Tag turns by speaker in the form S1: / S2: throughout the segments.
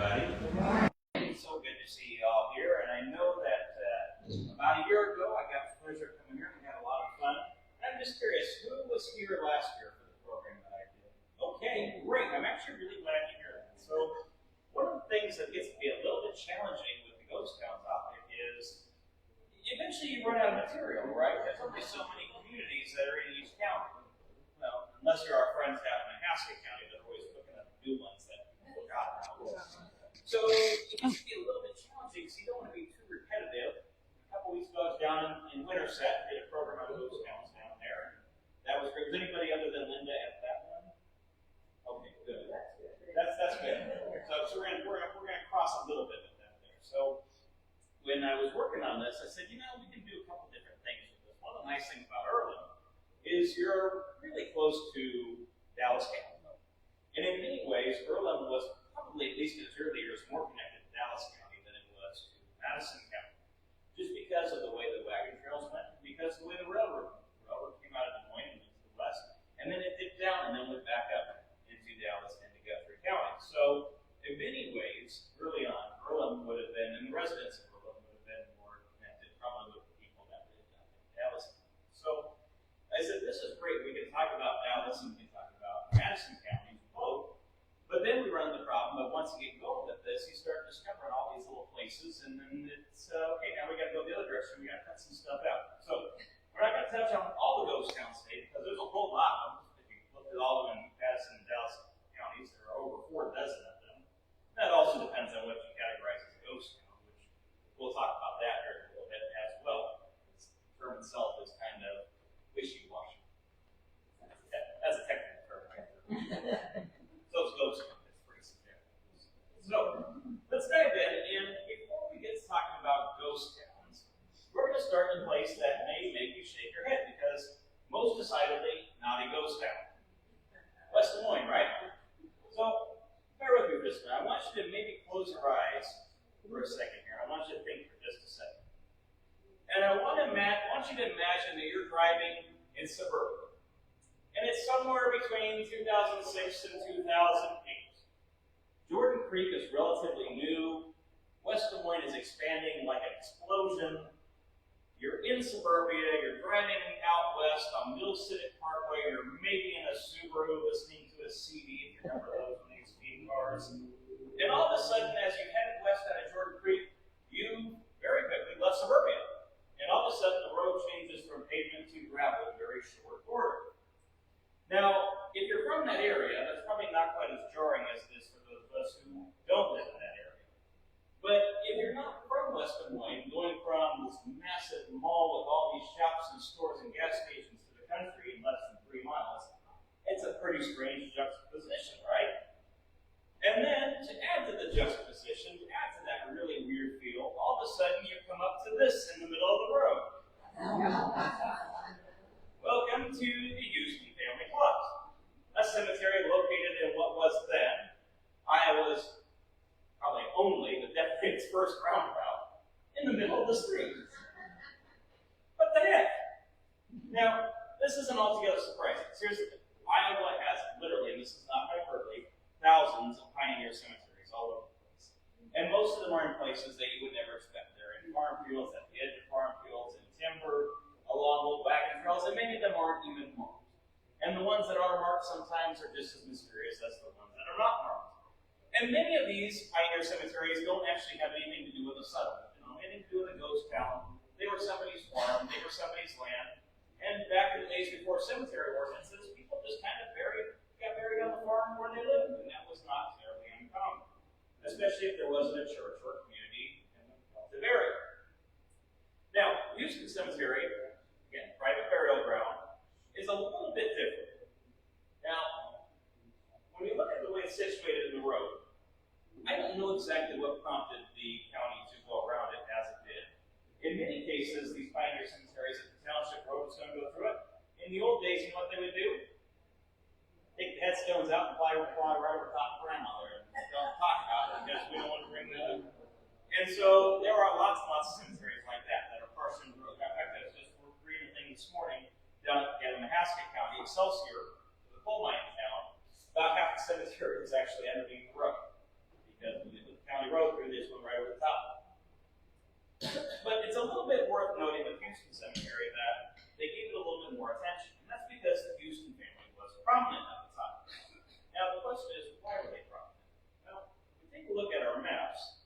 S1: It's so good to see you all here, and I know that about a year ago I got the pleasure of coming here and had a lot of fun. And I'm just curious, who was here last year for the program that I did? Okay, great. I'm actually really glad to hear that. So one of the things that gets to be a little bit challenging with the ghost town topic is eventually you run out of material, right? There's only so many communities that are in each county. Well, unless you're our friends down in Madison County, they're always looking at new ones that people forgot about. So it can be a little bit challenging because you don't want to be too repetitive. A couple weeks ago I was down in Winterset, did a program on ghost towns down there. That was great. Was anybody other than Linda at that one? Okay, good. That's good. So we're gonna cross a little bit with that there. So when I was working on this, I said, we can do a couple different things with this. One of the nice things about Earlham is you're really close to Dallas County. And in many ways, Earlham was probably, at least in its early years, more connected to Dallas County than it was to Madison County. Just because of the way the wagon trails went, because of the way the railroad came out of Des Moines and went to the west, and then it dipped down and then went back up into Dallas and to Guthrie County. So in many ways, early on, Earlham would have been, and the residents of Earlham would have been more connected probably with the people that lived down in Dallas. So I said, this is great. We can talk about Dallas and we can talk about Madison County both. But then we run into the problem of once you get going with this, you start discovering all these little places, and then it's okay. Now we got to go the other direction. We got to cut some stuff out. So we're not going to touch on all the ghost towns today because there's a whole lot of them. If you look at all of them in Madison and Dallas counties, there are over 4 dozen of them. That also depends on what you categorize as a ghost town, which we'll talk about that here in a little bit as well. The term itself is kind of wishy-washy. That's a technical term, right? So it's ghost town. It's pretty subjective. So let's dive in, and before we get to talking about ghost towns, we're going to start in a place that may make you shake your head because most decidedly not a ghost town. West Des Moines, right? So bear with me for just a minute. I want you to maybe close your eyes for a second here. I want you to think for just a second. And I want you to imagine that you're driving in suburbia. And it's somewhere between 2006 and 2008. Jordan Creek is relatively new. West Des Moines is expanding like an explosion. You're in suburbia, you're driving out west on Mill Civic Parkway, you're maybe in a Subaru listening to a CD, if you remember those big speed cars. And all of a sudden, as you headed west out of Jordan Creek, you very quickly left suburbia. And all of a sudden, the road changes from pavement to gravel in very short order. Now, if you're from that area, that's probably not quite as jarring as this for those of us who don't live in that area. But if you're not from West Des Moines, going from this massive mall with all these shops and stores and gas stations to the country in less than 3 miles, it's a pretty strange juxtaposition, right? And then, to add to the juxtaposition, to add to that really weird feel, all of a sudden you come up to this in the middle of the road. Welcome to the Houston Family Club, a cemetery located in what was then Iowa's probably only, but definitely its first roundabout, in the middle of the street. What the heck? Now, this isn't altogether surprising. Seriously, Iowa has literally, and this is not hyperbole, thousands of pioneer cemeteries all over the place. And most of them are in places that you would never expect. They're in farm fields, at the edge of farm fields, in timber, along old wagon trails, and many of them aren't even marked. And the ones that are marked sometimes are just as mysterious as the ones that are not marked. And many of these pioneer cemeteries don't actually have anything to do with a settlement. They don't have anything to do with a ghost town. They were somebody's farm, they were somebody's land. And back in the days before cemetery ordinances, people just kind of got buried on the farm where they lived, and that was not terribly uncommon, especially if there wasn't a church or a community to bury. Now, Houston Cemetery, again, private burial ground, is a little bit different. Now, when you look at the way it's situated in the road, I don't know exactly what prompted the county to go around it as it did. In many cases, these pioneer cemeteries, if the township road was going to go through it, in the old days, you know what they would do? Take the headstones out and fly right over top of grandmother. And don't talk about it because we don't want to bring that up. And so there are lots and lots of cemeteries like that are partially in the road. In fact, I was just reading a thing this morning down in Madison County, Excelsior, the coal mining town. About half the cemetery is actually underneath the road because we did county road through this one right over the top. But it's a little bit worth noting with Houston Cemetery that they gave it a little bit more attention. And that's because the Houston family was prominent at the time. Now the question is, why were they prominent? Well, if we take a look at our maps,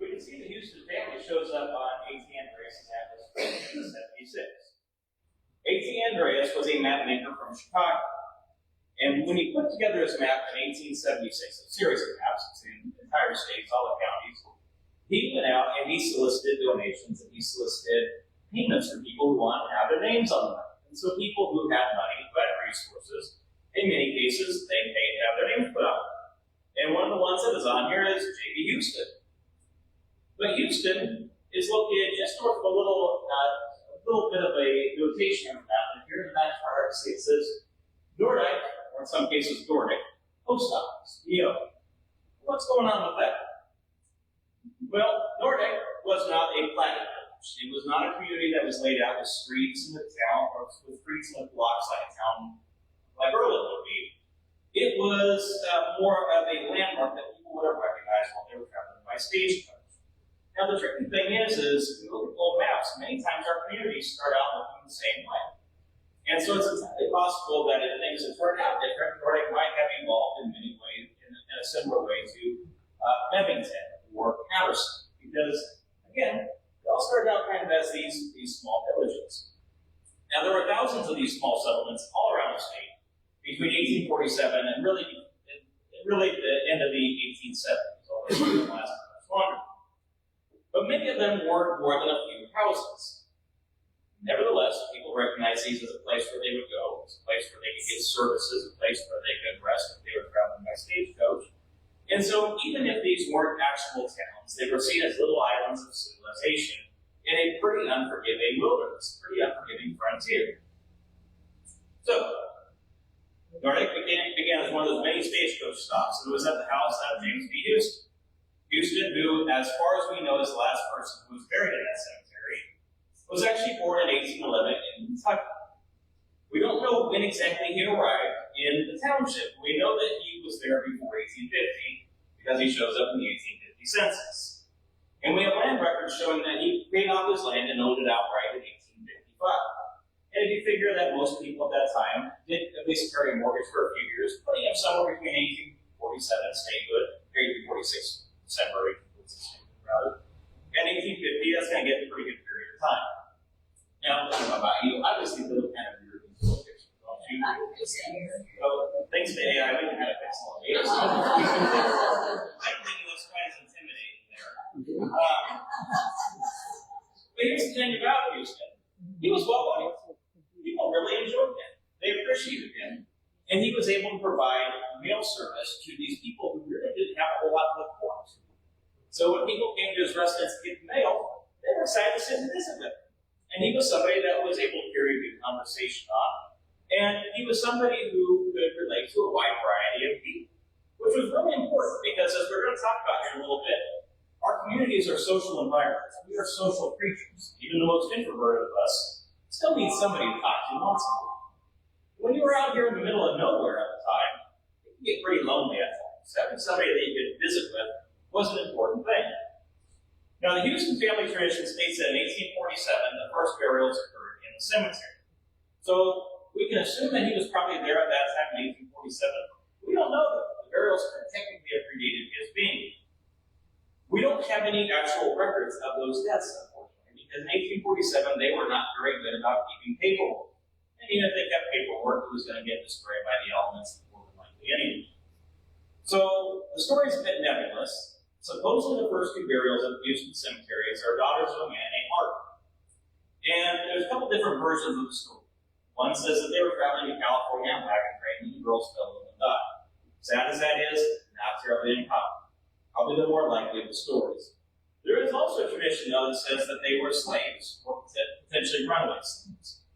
S1: we can see the Houston family shows up on A.T. Andreas' atlas in 1976. A.T. Andreas was a map maker from Chicago. And when he put together his map in 1876, a series of maps, it's in entire states, all the counties, he went out and he solicited donations and he solicited payments from people who wanted to have their names on the map. And so people who had money, who had resources, in many cases, they paid to have their names put on. And one of the ones that is on here is J.B. Houston. But Houston is located just north of a little bit of a notation on the map. And here in the map chart, it says Nordic, or in some cases Nordic, Post Office, EO. What's going on with that? Well, Nordic was not a platted village. It was not a community that was laid out with streets in the town, or with streets in the blocks like a town like Berlin would be. It was more of a landmark that people would have recognized while they were traveling by stagecoach. Now the tricky thing is if you look at old maps, many times our communities start out looking the same way. And so it's entirely possible that if things had turned out different, Nordic might have evolved in many ways, in a similar way to Bevington or Patterson. Because, again, they all started out kind of as these small villages. Now there were thousands of these small settlements all around the state between 1847 and really the end of the 1870s, although it didn't last much longer. But many of them weren't more than a few houses. Nevertheless, people recognized these as a place where they would go, as a place where they could get services, a place where they could rest if they were traveling by stagecoach. And so, even if these weren't actual towns, they were seen as little islands of civilization in a pretty unforgiving wilderness, pretty unforgiving frontier. So, Nordic began as one of those many stagecoach stops, and it was at the house of James B. Houston. Houston, who, as far as we know, is the last person who was buried in that cemetery, was actually born in 1811 in Kentucky. We don't know when exactly he arrived in the township. We know that he was there before 1850 because he shows up in the 1850 census. And we have land records showing that he paid off his land and owned it outright in 1855. And if you figure that most people at that time did at least carry a mortgage for a few years, putting up somewhere between 1847 statehood, 1846 December 1846 rather, and 1850, that's going to get a pretty good period of time. Now, I don't know about you, obviously they look kind of weird in these pictures, don't you? So, thanks to AI, we can kind of fix all of these. I think it looks kind of intimidating there. But here's the thing about Houston. He was well liked. People really enjoyed him. They appreciated him. And he was able to provide mail service to these people who really didn't have a whole lot to look forward to. So when people came to his residence to get mail, they were excited to sit and visit with him. And he was somebody that was able to carry a good conversation on. And he was somebody who could relate to a wide variety of people, which was really important because, as we're going to talk about here in a little bit, our communities are social environments. We are social creatures. Even the most introverted of us still need somebody to talk to once in a while. When you were out here in the middle of nowhere at the time, it could get pretty lonely at times. Having somebody that you could visit with was an important thing. Now, the Houston family tradition states that in 1847, the first burials occurred in the cemetery. So, we can assume that he was probably there at that time in 1847. We don't know that. The burials could technically have predated his being. We don't have any actual records of those deaths, unfortunately, because in 1847, they were not very good about keeping paperwork. And even if they kept paperwork, it was going to get destroyed by the elements more than likely anyway. So, the story is a bit nebulous. Supposedly the first two burials at the Houston cemeteries are daughters of a man named Martin. And there's a couple different versions of the story. One says that they were traveling to California on a wagon train and the girls fell in and died. Sad as that is, not terribly uncommon. Probably the more likely of the stories. There is also a tradition, though, that says that they were slaves, or potentially runaway slaves.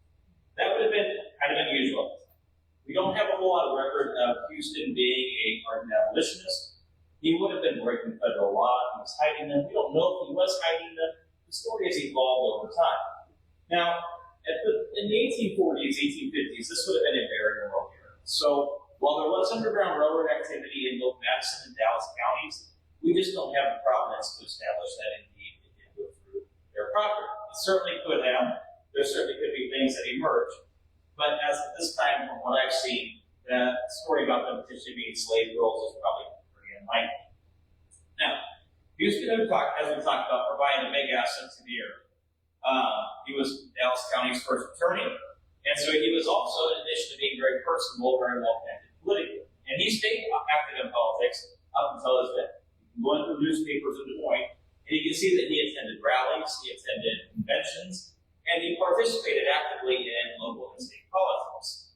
S1: That would have been kind of unusual. We don't have a whole lot of record of Houston being an ardent abolitionist. He would have been breaking federal law. He was hiding them. We don't know if he was hiding them. The story has evolved over time. Now, in the 1840s, 1850s, this would have been a very rural area. So, while there was was underground railroad activity in both Madison and Dallas counties. We just don't have the provenance to establish that indeed it did go through their property. It certainly could have. There certainly could be things that emerge. But as of this time, from what I've seen, the story about them potentially being slave girls is probably pretty unlikely. Now, he was going to talk, as we talked about, providing a big asset to the area. He was Dallas County's first attorney, and so he was also, in addition to being very personable, very well connected politically. And he stayed active in politics up until his death. Going through newspapers in Des Moines, and you can see that he attended rallies, he attended conventions, and he participated actively in local and state politics.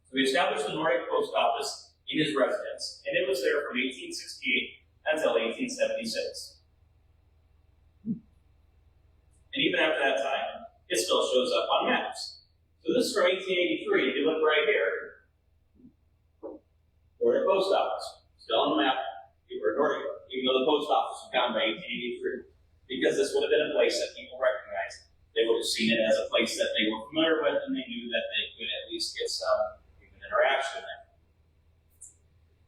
S1: So he established the Nordic Post Office in his residence, and it was there from 1868 until 1876. And even after that time, it still shows up on maps. So this is from 1883. If you look right here, Nordic Post Office, still on the map. Nordic, even though the post office was found by 1883, because this would have been a place that people recognized. They would have seen it as a place that they were familiar with, and they knew that they could at least get some human interaction there.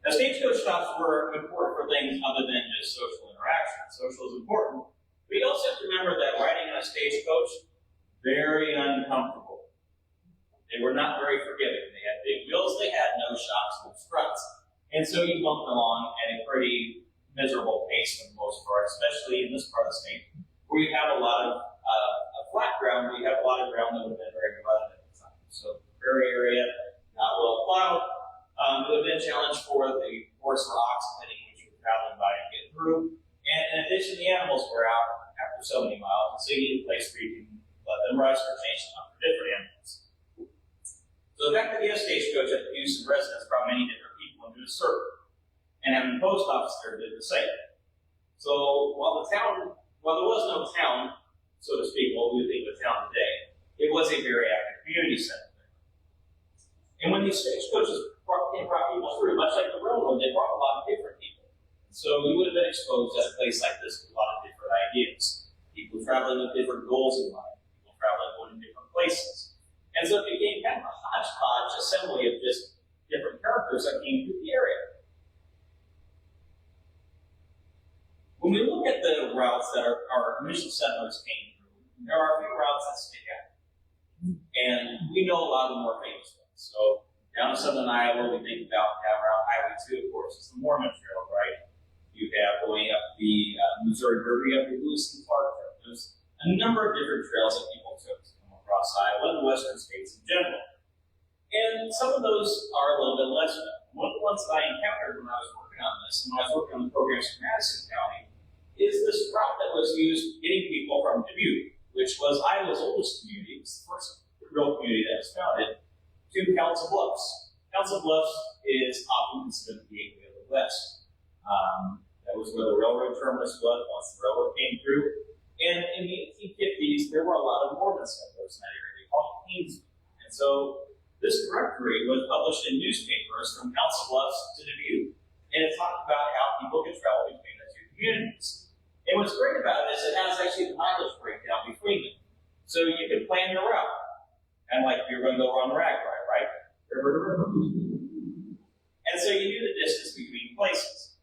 S1: Now, stagecoach stops were important for things other than just social interaction. Social is important, but you also have to remember that riding on a stagecoach, very uncomfortable. They were not very forgiving. They had big wheels, they had no shocks, no struts. And so you bumped along at a pretty miserable pace for the most part, especially in this part of the state, where you have a lot of flat ground, where you have a lot of ground that would have been very rugged at the time. So prairie area, not well plowed. It would have been a challenge for the horse or ox, depending on which you were traveling by to get through. And in addition, the animals were out after so many miles, and so you need a place where you can let them rest or change them up for different animals. So the fact that you have stagecoach at the Houston residence brought many different into a circle, and having the post office there did the same. So while there was no town, so to speak, what we think of a town today, it was a very active community center there. And when these stagecoaches brought people through, much like the railroad, they brought a lot of different people. So you would have been exposed at a place like this with a lot of different ideas. People traveling with different goals in mind, people traveling going to different places. And so it became kind of a hodgepodge assembly of just different characters that came through the area. When we look at the routes that our initial settlers came through, there are a few routes that stick out. And we know a lot of the more famous ones. So down in southern Iowa, we think about around Highway 2, of course, it's the Mormon Trail, right? You have going up the Missouri River, you have the Lewis and Clark Trail. There's a number of different trails that people took to come across Iowa and the western states in general. And some of those are a little bit less known. One of the ones that I encountered when I was working on this, and when I was working on the programs in Madison County, is this route that was used getting people from Dubuque, which was Iowa's oldest community. It was the first real community that was founded, to Council Bluffs. Council Bluffs is often considered the gateway of the West. That was where the railroad terminus was once the railroad came through. And in the 1850s, there were a lot of Mormon settlers in that area. They called it Haynesville. And so this directory was published in newspapers from Council Bluffs to Dubuque, and it talked about how people could travel between the two communities. And what's great about it is it has actually the mileage breakdown between them. So you can plan your route. Kind of like if you're going to go on the rag ride, right? River to river. And so you knew the distance between places.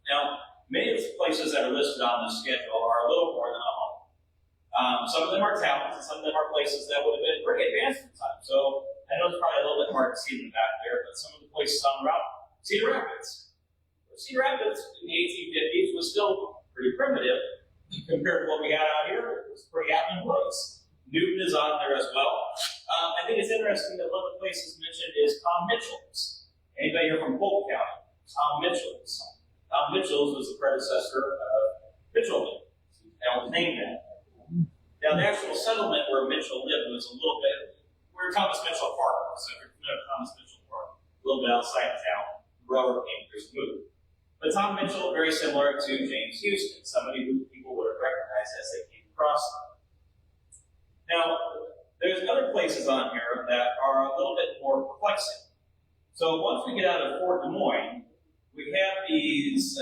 S1: Now, many of the places that are listed on this schedule are a little more than a home. Some of them are towns, and some of them are places that would have been pretty advanced at the time. So I know it's probably a little bit hard to see in the back there, but some of the places on the route, Cedar Rapids. Cedar Rapids in the 1850s was still pretty primitive compared to what we had out here. It was a pretty happening place. Newton is on there as well. I think it's interesting that one of the places mentioned is Tom Mitchell's. Anybody here from Polk County? Tom Mitchell's. Tom Mitchell's was the predecessor of Mitchellville. That was named that. Now, the actual settlement where Mitchell lived was a little bit where Thomas Mitchell Park was. So if you're familiar with Thomas Mitchell Park, a little bit outside of town, the railroad came through and moved. But Tom Mitchell, very similar to James Houston, somebody who people would have recognized as they came across them. Now, there's other places on here that are a little bit more perplexing. So once we get out of Fort Des Moines, we have these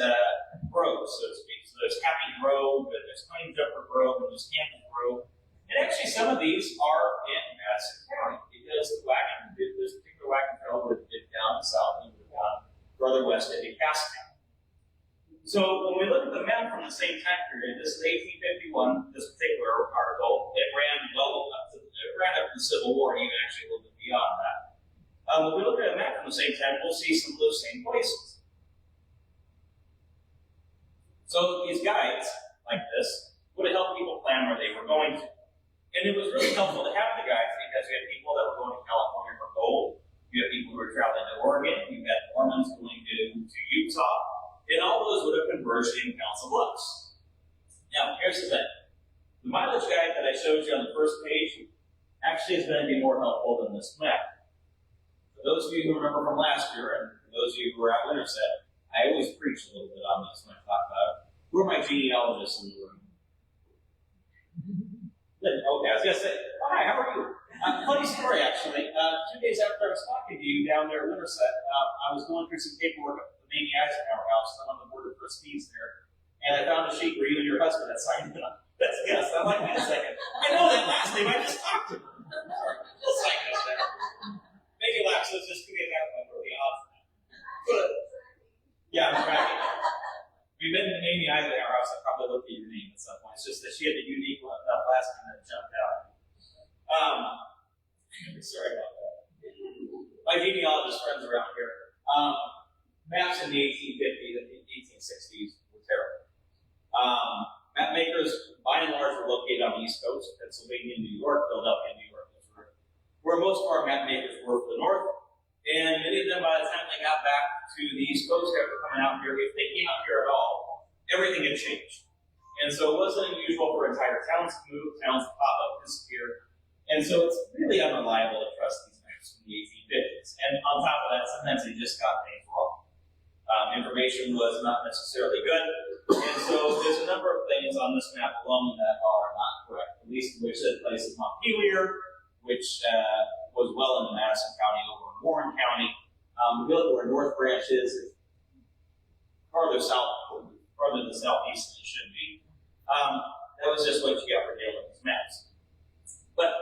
S1: groves, so to speak. So there's Happy Grove, and there's Honey Jumper Grove, and there's Campbell Grove. And actually, some of these are in Madison County because this particular wagon trail would have been down south into the further west into Cass County. So when we look at the map from the same time period, this is 1851, this particular article, it ran up to the Civil War, and even actually a little bit beyond that. When we look at a map from the same time, we'll see some of those same places. So these guides, like this, would help people plan where they were going to. And it was really helpful to have the guides because you had people that were going to California for gold, you had people who were traveling to Oregon, you had Mormons going to Utah, and all those would have converged in Council Bluffs. Now, here's the thing. The mileage guide that I showed you on the first page actually is going to be more helpful than this map. For those of you who remember from last year, and for those of you who were at Winterset, I always preach a little bit on this when I talk about it. Who are my genealogists in the room? Okay, I was going to say, hi, how are you? Funny story, actually. 2 days after I was talking to you down there at Winterset, I was going through some paperwork at the Mamie Eisenhower house. I'm on the board of trustees there. And I found a sheet where you and your husband had signed it up. That's yes, I like that a second. I know that last name, I just talked to him. We'll sign this there. Maybe laugh, so it's just because that's like really awesome. But, yeah, right. We've been to Mamie Eisenhower house, I probably looked at your name at some point. It's just that she had the unique last name that jumped out. Sorry about that. My genealogist friends around here. Maps in the 1850s and 1860s were terrible. Map makers, by and large, were located on the East Coast, Pennsylvania, New York, Philadelphia, New York, where most of our map makers were for the North. And many of them, by the time they got back to the East Coast after coming out here, if they came out here at all, everything had changed. And so it wasn't unusual for entire towns to move, towns to pop up, disappear. And so it's really unreliable to trust these maps from the 1850s. And on top of that, sometimes they just got things wrong. Information was not necessarily good. And so there's a number of things on this map alone that are not correct. At least which said places Montpelier, which was well into Madison County over in Warren County. We look where North Branch is, farther south, farther to the southeast than it should be. That was just what you got for dealing with these maps. But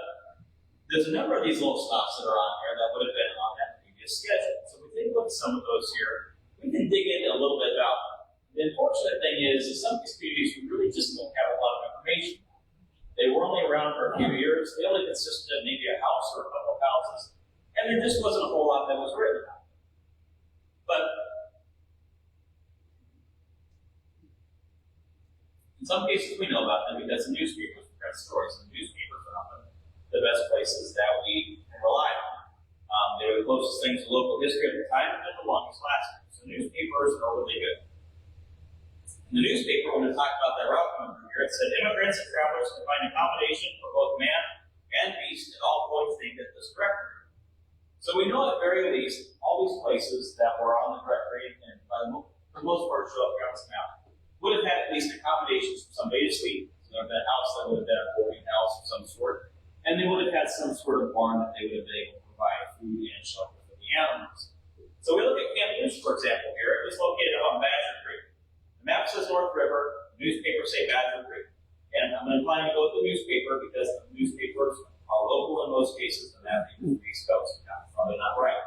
S1: there's a number of these little stops that are on here that would have been on that previous schedule. So we take a look at some of those here. We can dig into a little bit about them. The unfortunate thing is, in some of these communities, we really just don't have a lot of information. They were only around for a few years. They only consisted of maybe a house or a couple of houses. And there just wasn't a whole lot that was written about. But in some cases, we know about them because the newspapers print stories. And the newspapers are often the best places that we can rely on. They were the closest things to local history at the time and the longest lasting. So newspapers are really good. In the newspaper, when it talked about that route coming through here, it said immigrants and travelers can find accommodation for both man and beast at all points they hit this directory. So we know at the very least, all these places that were on the directory and for the most part show up here on this map would have had at least accommodations for somebody to sleep. So there would have been a house that would have been a boarding house of some sort. And they would have had some sort of barn that they would have been able to provide food and shelter for the animals. So we look at Camp News, for example, here. It was located up on Badger Creek. The map says North River, the newspapers say Badger Creek. And I'm inclined to go with the newspaper because the newspapers are local in most cases, and that means the East Coast. Probably not right.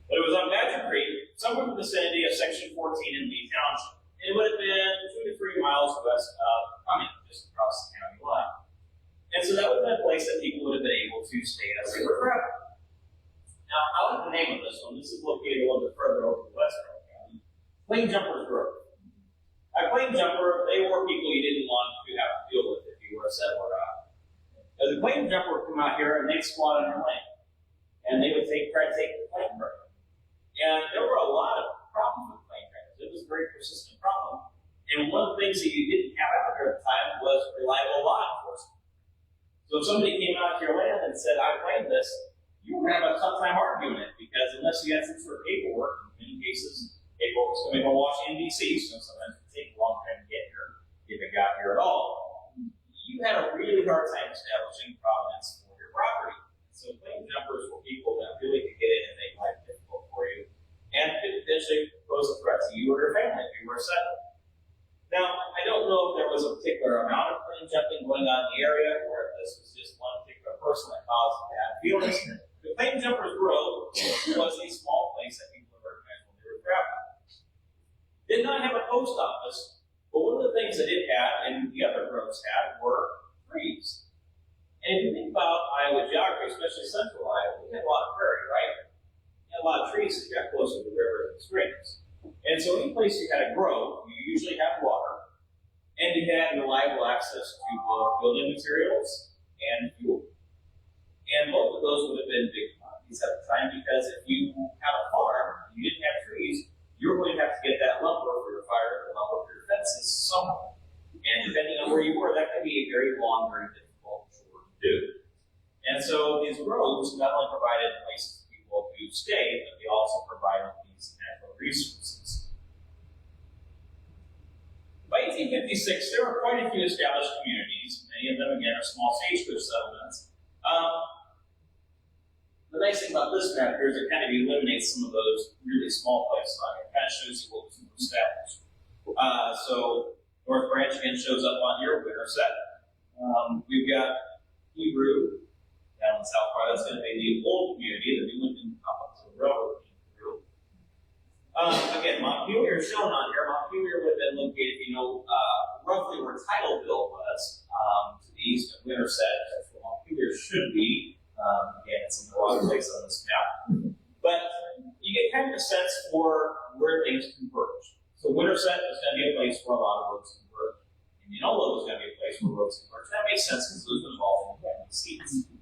S1: But it was on Badger Creek, somewhere in the vicinity of Section 14 in Lee Township. And it would have been 2 to 3 miles west of Cumming, just across the county line. And so that would have been a place that people would have been able to stay as they were traveling. Now, I like the name of this one. This is located a little bit further over the west county. Plain Jumpers Grove. At Plain Jumper, they were people you didn't want to have to deal with if you were a settler out. As a Plain Jumper would come out here and they'd squat on your land. And they would try to take the plane break. And there were a lot of problems with plane breaks. It was a very persistent problem. And one of the things that you didn't have out there at the time was reliable law enforcement. So if somebody came out to your land and said, I claim this, you were going to have a tough time arguing it, because unless you had some sort of paperwork, in many cases, paperwork was coming from Washington, D.C., so sometimes it would take a long time to get here, if it got here at all. You had a really hard time establishing provenance for your property. So plane jumpers were people that really could get in and make life difficult for you, and could potentially pose a threat to you or your family if you were a settler. Now, I don't know if there was a particular amount of plane jumping going on in the area, or if this was just one particular person that caused bad feelings. The Plane Jumpers Grove was a small place that people recognized when they were traveling. did not have a post office, but one of the things that it had and the other groves had were trees. And if you think about Iowa geography, especially central Iowa, we had a lot of prairie, right? You had a lot of trees that got closer to rivers and streams. And so any place you had a grove, you usually had water, and you had reliable access to both building materials and fuel. And both of those would have been big commodities at the time, because if you had a farm and you didn't have trees, you were going to have to get that lumber for your fire, the lumber for your fences somewhere. And depending on where you were, that could be a very long, very difficult chore to do. And so these groves not only provided places for people to stay, but they also provided these natural resources. By 1856, there were quite a few established communities. Many of them, again, are small stagecoach settlements. The nice thing about this map here is it kind of eliminates some of those really small places on here. It kind of shows you what was established. So North Branch again shows up on your winter set. We've got Hebrew down in South Part. That's going to be the old community. The new one didn't pop up to the railroad came through. Again, Montpelier is shown on here. Montpelier would have been located, roughly where Titleville was, to the east of Winterset. That's where Montpelier should be. Again, it's in the wrong place on this map. But you get kind of a sense for where things converge. So Winterset is going to be a place where a lot of roads converge. And Mineola is going to be a place where roads converge. That makes sense because those are involved in county seats.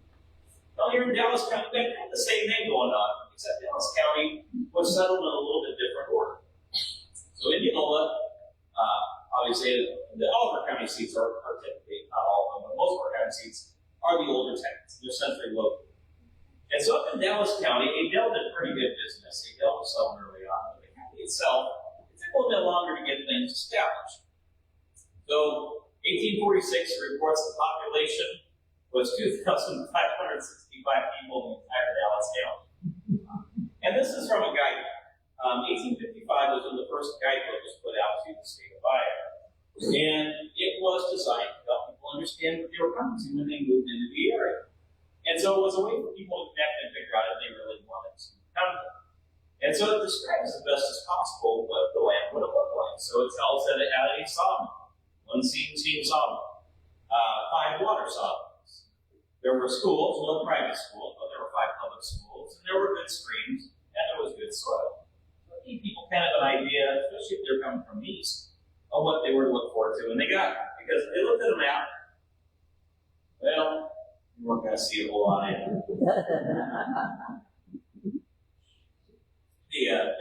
S1: Well, here in Dallas County, we have the same thing going on, except Dallas County was settled in a little bit different order. So Indianola, obviously, all of our county seats are typically, not all of them, but most of our county seats are the older towns. They're centrally located. And so up in Dallas County, Adel did pretty good business. Adel was selling early on, but the county itself, it took a little bit longer to get things established. So 1846 reports the population was 2,565 people in the entire Dallas County. And this is from a guidebook. 1855 was when the first guidebook was put out to the state of Iowa. And it was designed to help people understand what they were coming to when they moved into the area. And so it was a way for people to connect and figure out if they really wanted to come there. And so it describes as best as possible what the land would have looked like. So it tells that it had a sawmill, one steam sawmill, 5 water sawmills. There were schools, no private schools, but there were 5 public schools, and there were good streams, and there was good soil. So it gave people kind of an idea, especially if they're coming from the east, of what they were to look forward to when they got here. Because if they looked at a map, well, you weren't going to see a whole lot in it.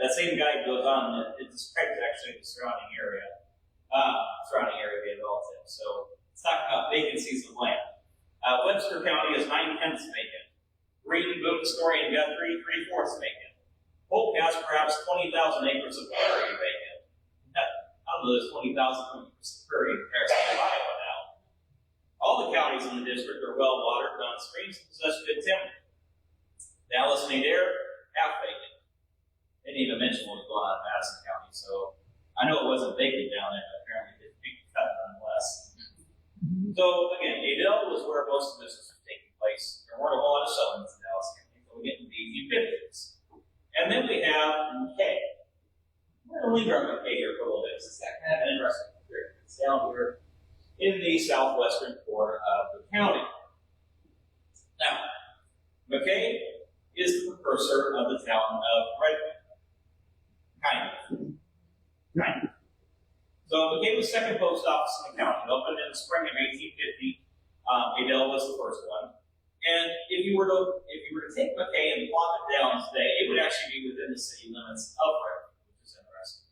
S1: That same guide goes on, it describes actually the surrounding area they developed in. So it's talking about vacancies of land. Webster County is 9/10 vacant. Green, Boone, Story, and Guthrie, 3/4 vacant. Polk has perhaps 20,000 acres of prairie vacant. Out of those 20,000 acres of prairie in comparison to Iowa now. All the counties in the district are well watered, run streams, and possess good timber. Dallas and Adair, half vacant. They didn't even mention what was going on in Madison County, so I know it wasn't vacant down there, but apparently it didn't cut nonetheless. So again, Adel was where most of this was taking place. There weren't a whole lot of settlements in Dallas County until we get into the 1850s. And then we have McKay. I'm going to linger on McKay here for a little bit, since that's kind of an interesting period. It's down here in the southwestern corner of the county. Now, McKay is the precursor of the town of Redmond. Kind of. So McKay was the second post office in the county. It opened in the spring of 1850. Adel was the first one. And if you were to take McKay and plot it down today, it would actually be within the city limits of Redfield, which is interesting.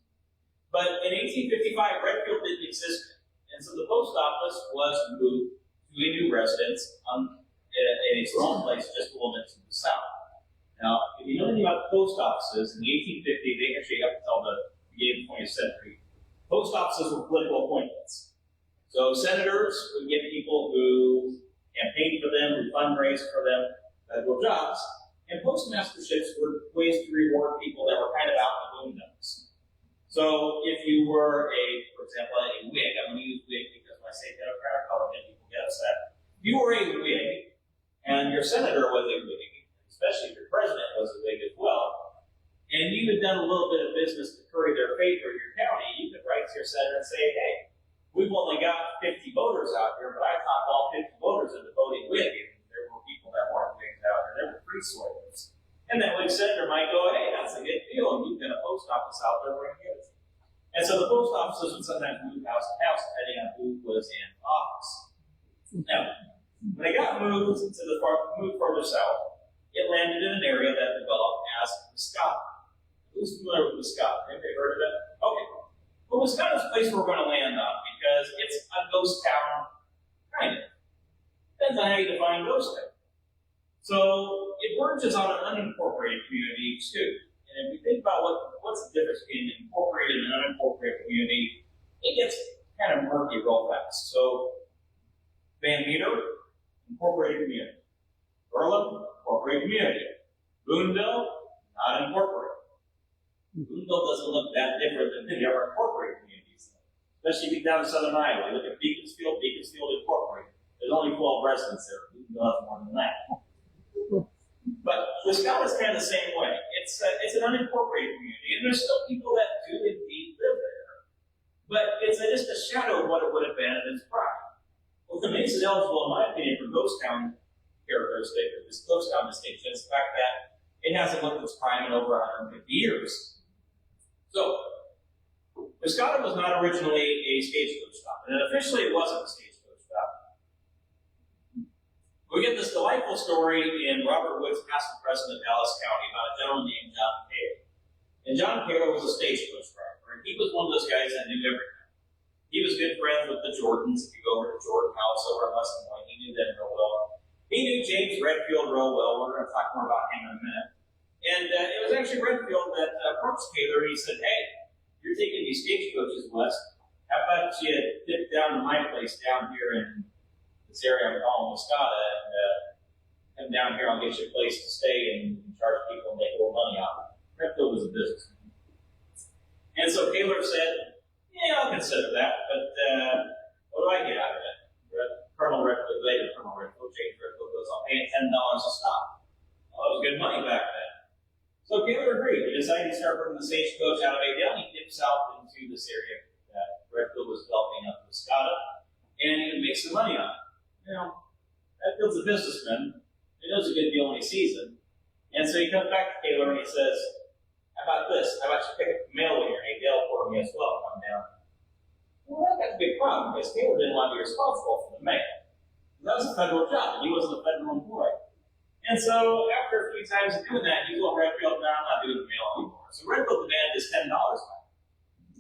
S1: But in 1855, Redfield didn't exist, and so the post office was moved to a new residence in a small place just a little bit to the south. Now, if you know anything about post offices, in the 1850s, they actually up until the beginning of the 20th century, post offices were political appointments. So senators would get people who campaigned for them, who fundraised for them, federal jobs, and postmasterships were ways to reward people that were kind of out in the boondocks. So if you were for example, a Whig, I'm going to use Whig because when I say Democrat or Republican, people get upset. If you were a Whig, and your senator was a Whig, especially if your president was a Whig as well, and you had done a little bit of business to curry their favor in your county, you their center and say, hey, we've only got 50 voters out here, but I talked all 50 voters into voting with you. There were people that weren't picked out, and there were free soilers. And that whig senator might go, hey, that's a good deal, and you've got a post office out there where I get it. And so the post offices would sometimes move house to house, depending on who was in office. Now, when they got moved further south, it landed in an area that developed as Wisconsin. Who's familiar with Wisconsin? Have you heard of it? Okay. Well, Wisconsin's a place we're going to land on because it's a ghost town, kind of. Depends on how you define ghost town. So it verges on an unincorporated community too. And if we think about what's the difference between an incorporated and an unincorporated community, it gets kind of murky real fast. So Van Meter, incorporated community. Berlin, incorporated community. Boonville, not incorporated. Boonville doesn't look that different than the other incorporated communities. Especially if you get down to southern Iowa. Look at Beaconsfield incorporated. There's only 12 residents there. Boonville has more than that. But Wisconsin's kind of the same way. It's an unincorporated community, and there's still people that do indeed live there. But it's just a shadow of what it would have been in its prime. What makes it eligible, in my opinion, for ghost town characteristic, or this ghost town distinction, is the fact that it hasn't looked its prime in over 150 years. So, Wisconsin was not originally a stagecoach stop, and officially it wasn't a stagecoach stop. We get this delightful story in Robert Wood's Past and Present of Dallas County about a gentleman named John Taylor. And John Taylor was a stagecoach driver, and he was one of those guys that knew everything. He was good friends with the Jordans. If you go over to Jordan House over in West Point, he knew them real well. He knew James Redfield real well. We're going to talk more about him in a minute. And it was actually Redfield that approached Taylor, and he said, hey, you're taking these stagecoaches west. How about you dip down to my place down here in this area I'm calling Muscata, and come down here, I'll get you a place to stay and charge people and make a little money off it. Redfield was a businessman. And so Taylor said, yeah, I'll consider that, but what do I get out of it? Colonel Redfield, later Colonel Redfield, James Redfield goes, I'll pay you $10 a stop. Well, that was good money back then. So Taylor agreed. He decided to start bringing the stagecoach out of Adel. He dips out into this area that Redfield was developing up in Muscata, and he would make some money on it. You know, Redfield's a businessman. He knows a good deal when he sees it. And so he comes back to Taylor and he says, how about this? How about you pick up the mail when you're in Adel for me as well? Come down. Well, that's a big problem because Taylor didn't want to be responsible for the mail. That was a federal job, and he wasn't a federal employee. And so after a few times of doing that, he told Redfield, no, I'm not doing the mail anymore. So Redfield demanded his $10 back.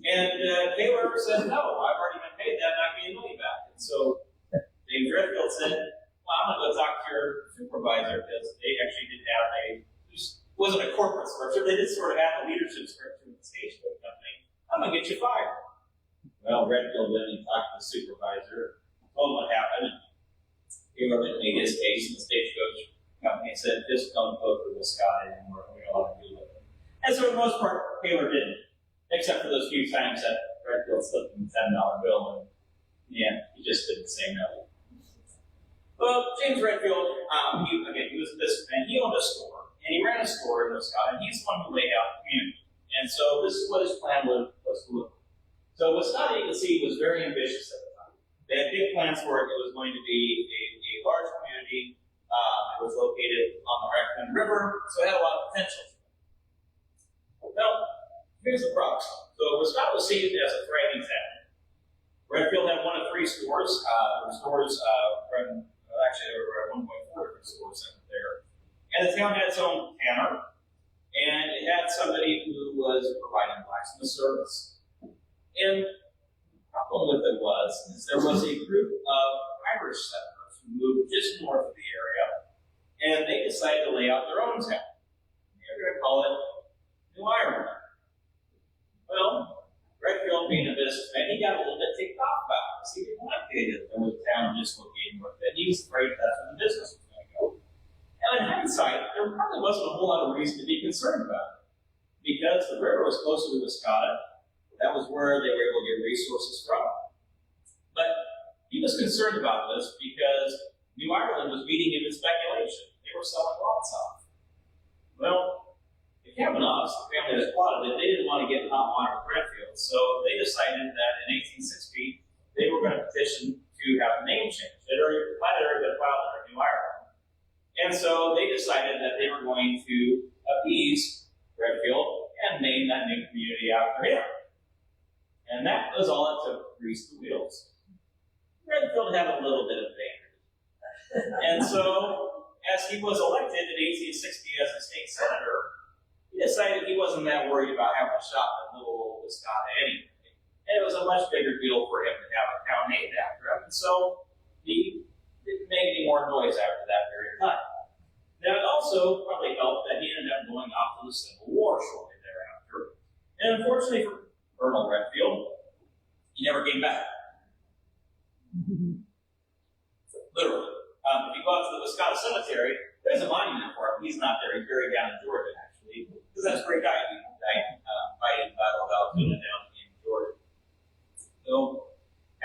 S1: And Taylor said, no, I've already been paid that, I'm not getting money back. And so James Redfield said, well, I'm going to go talk to your supervisor, because they actually did have it wasn't a corporate structure, they did sort of have a leadership structure in the stagecoach company. I'm going to get you fired. Well, Redfield went and talked to the supervisor, told him what happened, and Taylor made his case in the stagecoach company and said, just don't go for this guy anymore, we don't want to deal with him. And so for the most part, Taylor didn't, except for those few times that Redfield slipped him a $10 bill, and yeah, he just didn't say no. Well, James Redfield, he was a businessman. He owned a store, and he ran a store in Wisconsin, and he's the one who laid out the community. And so this is what his plan was to look like. So Wisconsin, you can see, was very ambitious at the time. They had big plans for it. It was going to be a large community. It was located on the Raccoon River, so it had a lot of potential. Well, here's the problem. So Wisconsin was seen as a thriving town. Redfield had one of 3 stores. There were stores actually there were 1.4 different stores there. And the town had its own tanner, and it had somebody who was providing blacksmith service. And the problem with it is there was a group of Irish settlers who moved just north of the area, and they decided to lay out their own town. They were going to call it New Ireland. Well, Redfield, being a businessman, he got a little bit ticked off about it. He didn't like the idea that there was a town just located north of it. He was afraid that's where the business was going to go. And in hindsight, there probably wasn't a whole lot of reason to be concerned about it. Because the river was closer to Wisconsin, that was where they were able to get resources from. But he was concerned about this because New Ireland was beating him in speculation. They were selling lots off. Well, the Kavanaughs, the family that plotted it, they didn't want to get hot water with Redfield, So they decided that in 1860, they were going to petition to have the name changed. It had already been filed under New Ireland. And so they decided that they were going to appease Redfield and name that new community after him. And that was all it took to grease the wheels. Redfield had a little bit of vanity. And so, as he was elected in 1860 as a state senator, he decided he wasn't that worried about having a shot at little old Wisconsin anyway. And it was a much bigger deal for him to have a town named after him. And so he didn't make any more noise after that period of time. Now, it also probably helped that he ended up going off to the Civil War shortly thereafter. And unfortunately for Colonel Redfield, he never came back. Literally. If you go out to the Wisconsin Cemetery, there's a monument for him. He's not there. He's buried down in Georgia, actually. Because that's where he died. He died fighting the Battle of Altoona down in Georgia. So,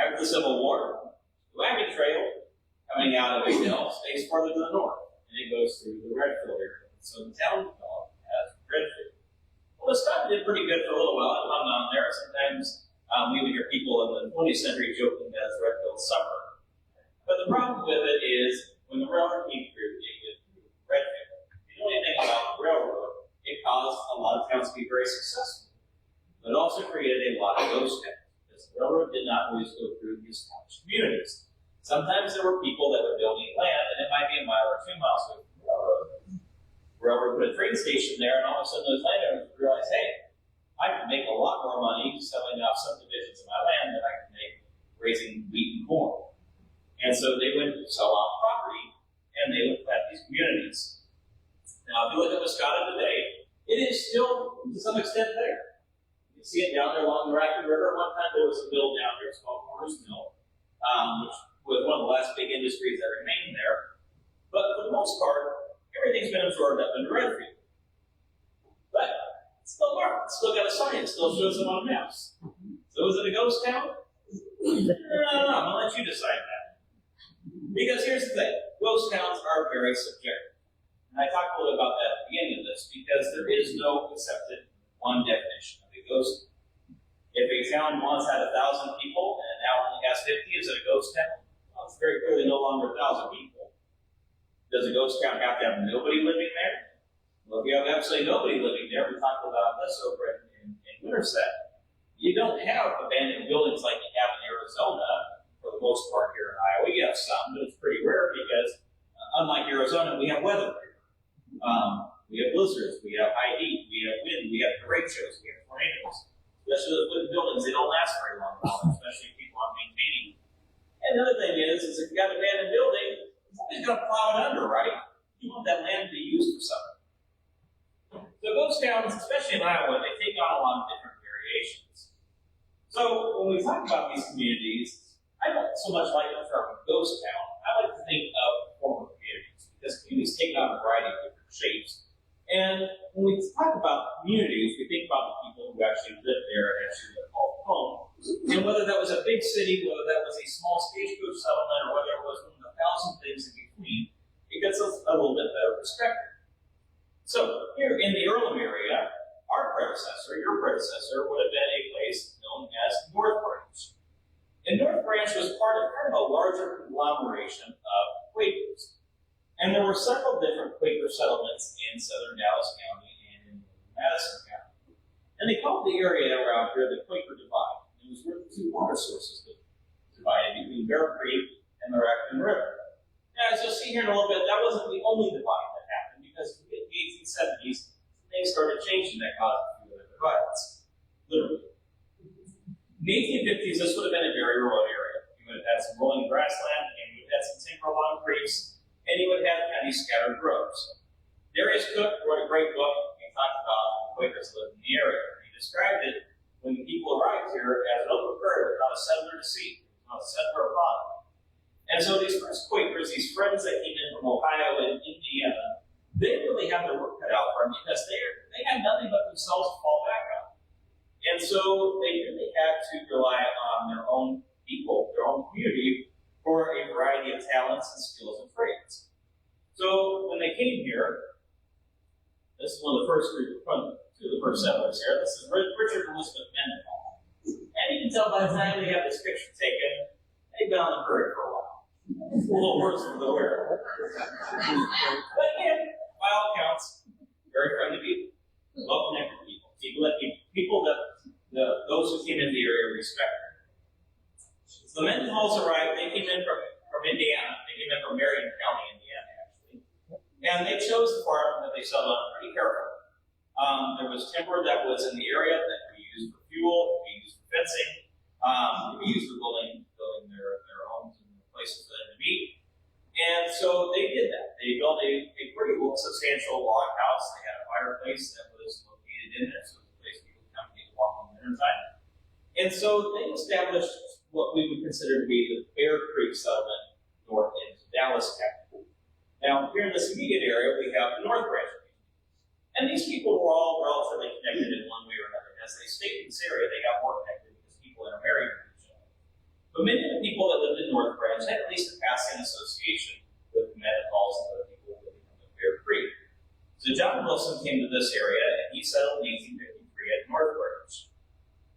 S1: after the Civil War, the wagon trail coming out of Adel stays farther to the north, and it goes through the Redfield area. So the town developed as Redfield. Well, Wisconsin did pretty good for a little while. It hung on there. Sometimes we would hear people in the 20th century joking that it's Redfield summer. But the problem with it is, when the railroad came through, it went through Redfield. If you know anything about the railroad, it caused a lot of towns to be very successful. But it also created a lot of ghost towns. The railroad did not always go through these township communities. Sometimes there were people that would donate land, and it might be a mile or 2 miles away from the railroad. The railroad put a train station there, and all of a sudden those landowners realized, hey, I can make a lot more money selling off subdivisions of my land than I can make raising wheat and corn. And so they would sell off property, and they would plant these communities. Now, if you look at Wisconsin today, it is still, to some extent, there. You can see it down there along the Rapid River. One time there was a mill down there, it's called Corners Mill, which was one of the last big industries that remained there. But for the most part, everything's been absorbed up into Redfield. But it's still marked. It's still got a sign. It still shows them on maps. So is it a ghost town? No, I'm going to let you decide that. Because here's the thing. Ghost towns are very subjective. And I talked a little about that at the beginning of this, because there is no accepted one definition of a ghost town. If a town once had 1,000 people and now only has 50, is it a ghost town? Well, it's very clearly no longer 1,000 people. Does a ghost town have to have nobody living there? Well, if you have absolutely nobody living there, we talked about this over in Winterset. You don't have abandoned buildings like you have in Arizona, for the most part here in Iowa. You have some, but it's pretty rare because, unlike Arizona, we have weather here. We have blizzards, we have high heat, we have wind, we have derechos, we have tornadoes. Especially those wooden buildings, they don't last very long, especially if people aren't maintaining. And the other thing is if you got an abandoned building, somebody's going to plow it under, right? You want that land to be used for something. So ghost towns, especially in Iowa, they take on a lot of different variations. So when we talk about these communities, I don't so much like the term ghost town. I like to think of former communities, because communities take on a variety of different shapes. And when we talk about communities, we think about the people who actually live there and actually live called home. And whether that was a big city, whether that was a small stagecoach settlement, or whether it was one of the 1,000 things in between, it gets us a little bit better perspective. So here in the Earlham area, our predecessor, your predecessor, would have been a place known as North Branch. And North Branch was part of kind of a larger conglomeration of Quakers. And there were several different Quaker settlements in southern Dallas County and in Madison County. And they called the area around here the Quaker Divide. It was where the two water sources divided between Bear Creek and the Raccoon River. Now, as you'll see here in a little bit, that wasn't the only divide that happened, because in the 1870s, things started changing that caused a few other divides. Literally. In the 1850s, this would have been a very remote area. You would have had some rolling grassland, and you would have had some single-long creeks, and you would have kind of scattered groves. Darius Cook wrote a great book and talked about the Quakers lived in the area. He described it when the people arrived here as an open prairie without a settler to seat, without a settler upon it. And so these first Quakers, these friends that came in from Ohio and Indiana, they really had their work cut out for them, because they had nothing but themselves to fall back on. And so they really had to rely on their own people, their own community, for a variety of talents and skills and trades. So when they came here, this is one of the first group, two of the first settlers here. This is Richard and Elizabeth Mendenhall. tell by the time they got this picture taken, they've been on the bird for a while. It's a little worse than the wearer. But again, by all accounts, very friendly people, well-connected people that those who came into the area respected. So the Mentals arrived. They came in from Indiana. They came in from Marion County, Indiana, actually. And they chose the farm that they settled on pretty carefully. There was timber that was in the area that could be used for fuel, could be used for fencing, could be used for building their homes and places for them to meet. And so they did that. They built a pretty substantial log house. They had a fireplace that was located in there, so it was a place people could come and walk in the wintertime. And so they established what we would consider to be the Bear Creek settlement north into Dallas County. Now, here in this immediate area, we have the North Branch. And these people were all relatively connected in one way or another. As they stayed in this area, they got more connected because people are married to each other. But many of the people that lived in North Branch had at least a passing association with the Mentals and other people living in Bear Creek. So John Wilson came to this area, and he settled in 1853 at North Branch.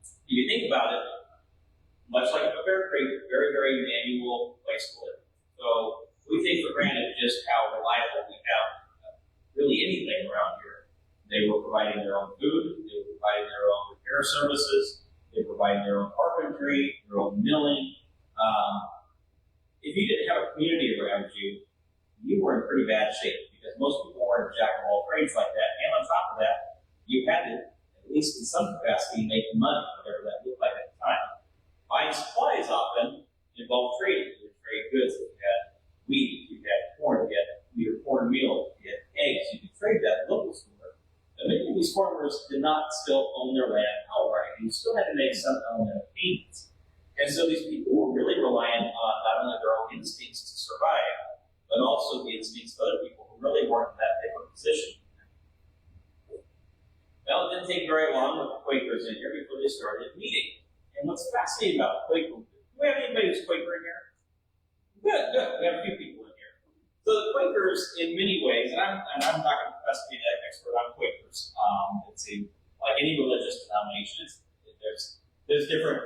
S1: If you think about it, much like Bear Creek, very, very manual place to live. So we take for granted just how reliable we have really anything around here. They were providing their own food, they were providing their own repair services, they were providing their own carpentry, their own milling. If you didn't have a community around you, you were in pretty bad shape because most people weren't jack of all trades like that. And on top of that, you had to, at least in some capacity, make money, whatever that looked like at the time. Buying supplies often involved trading. You would trade goods. You had wheat, you had corn, you had your corn meal, you had eggs. You could trade that at local store. And many of these farmers did not still own their land outright. You still had to make some element of payments. And so these people were really reliant on not only their own instincts to survive, but also the instincts of other people who really weren't in that different position. Well, it didn't take very long with the Quakers in here before they started meeting. And what's fascinating about the Quaker, do we have anybody who's Quaker in here? Good. We have a few people in here. So the Quakers, in many ways, and I'm not going to profess to be an expert on Quakers. Like any religious denomination, there's different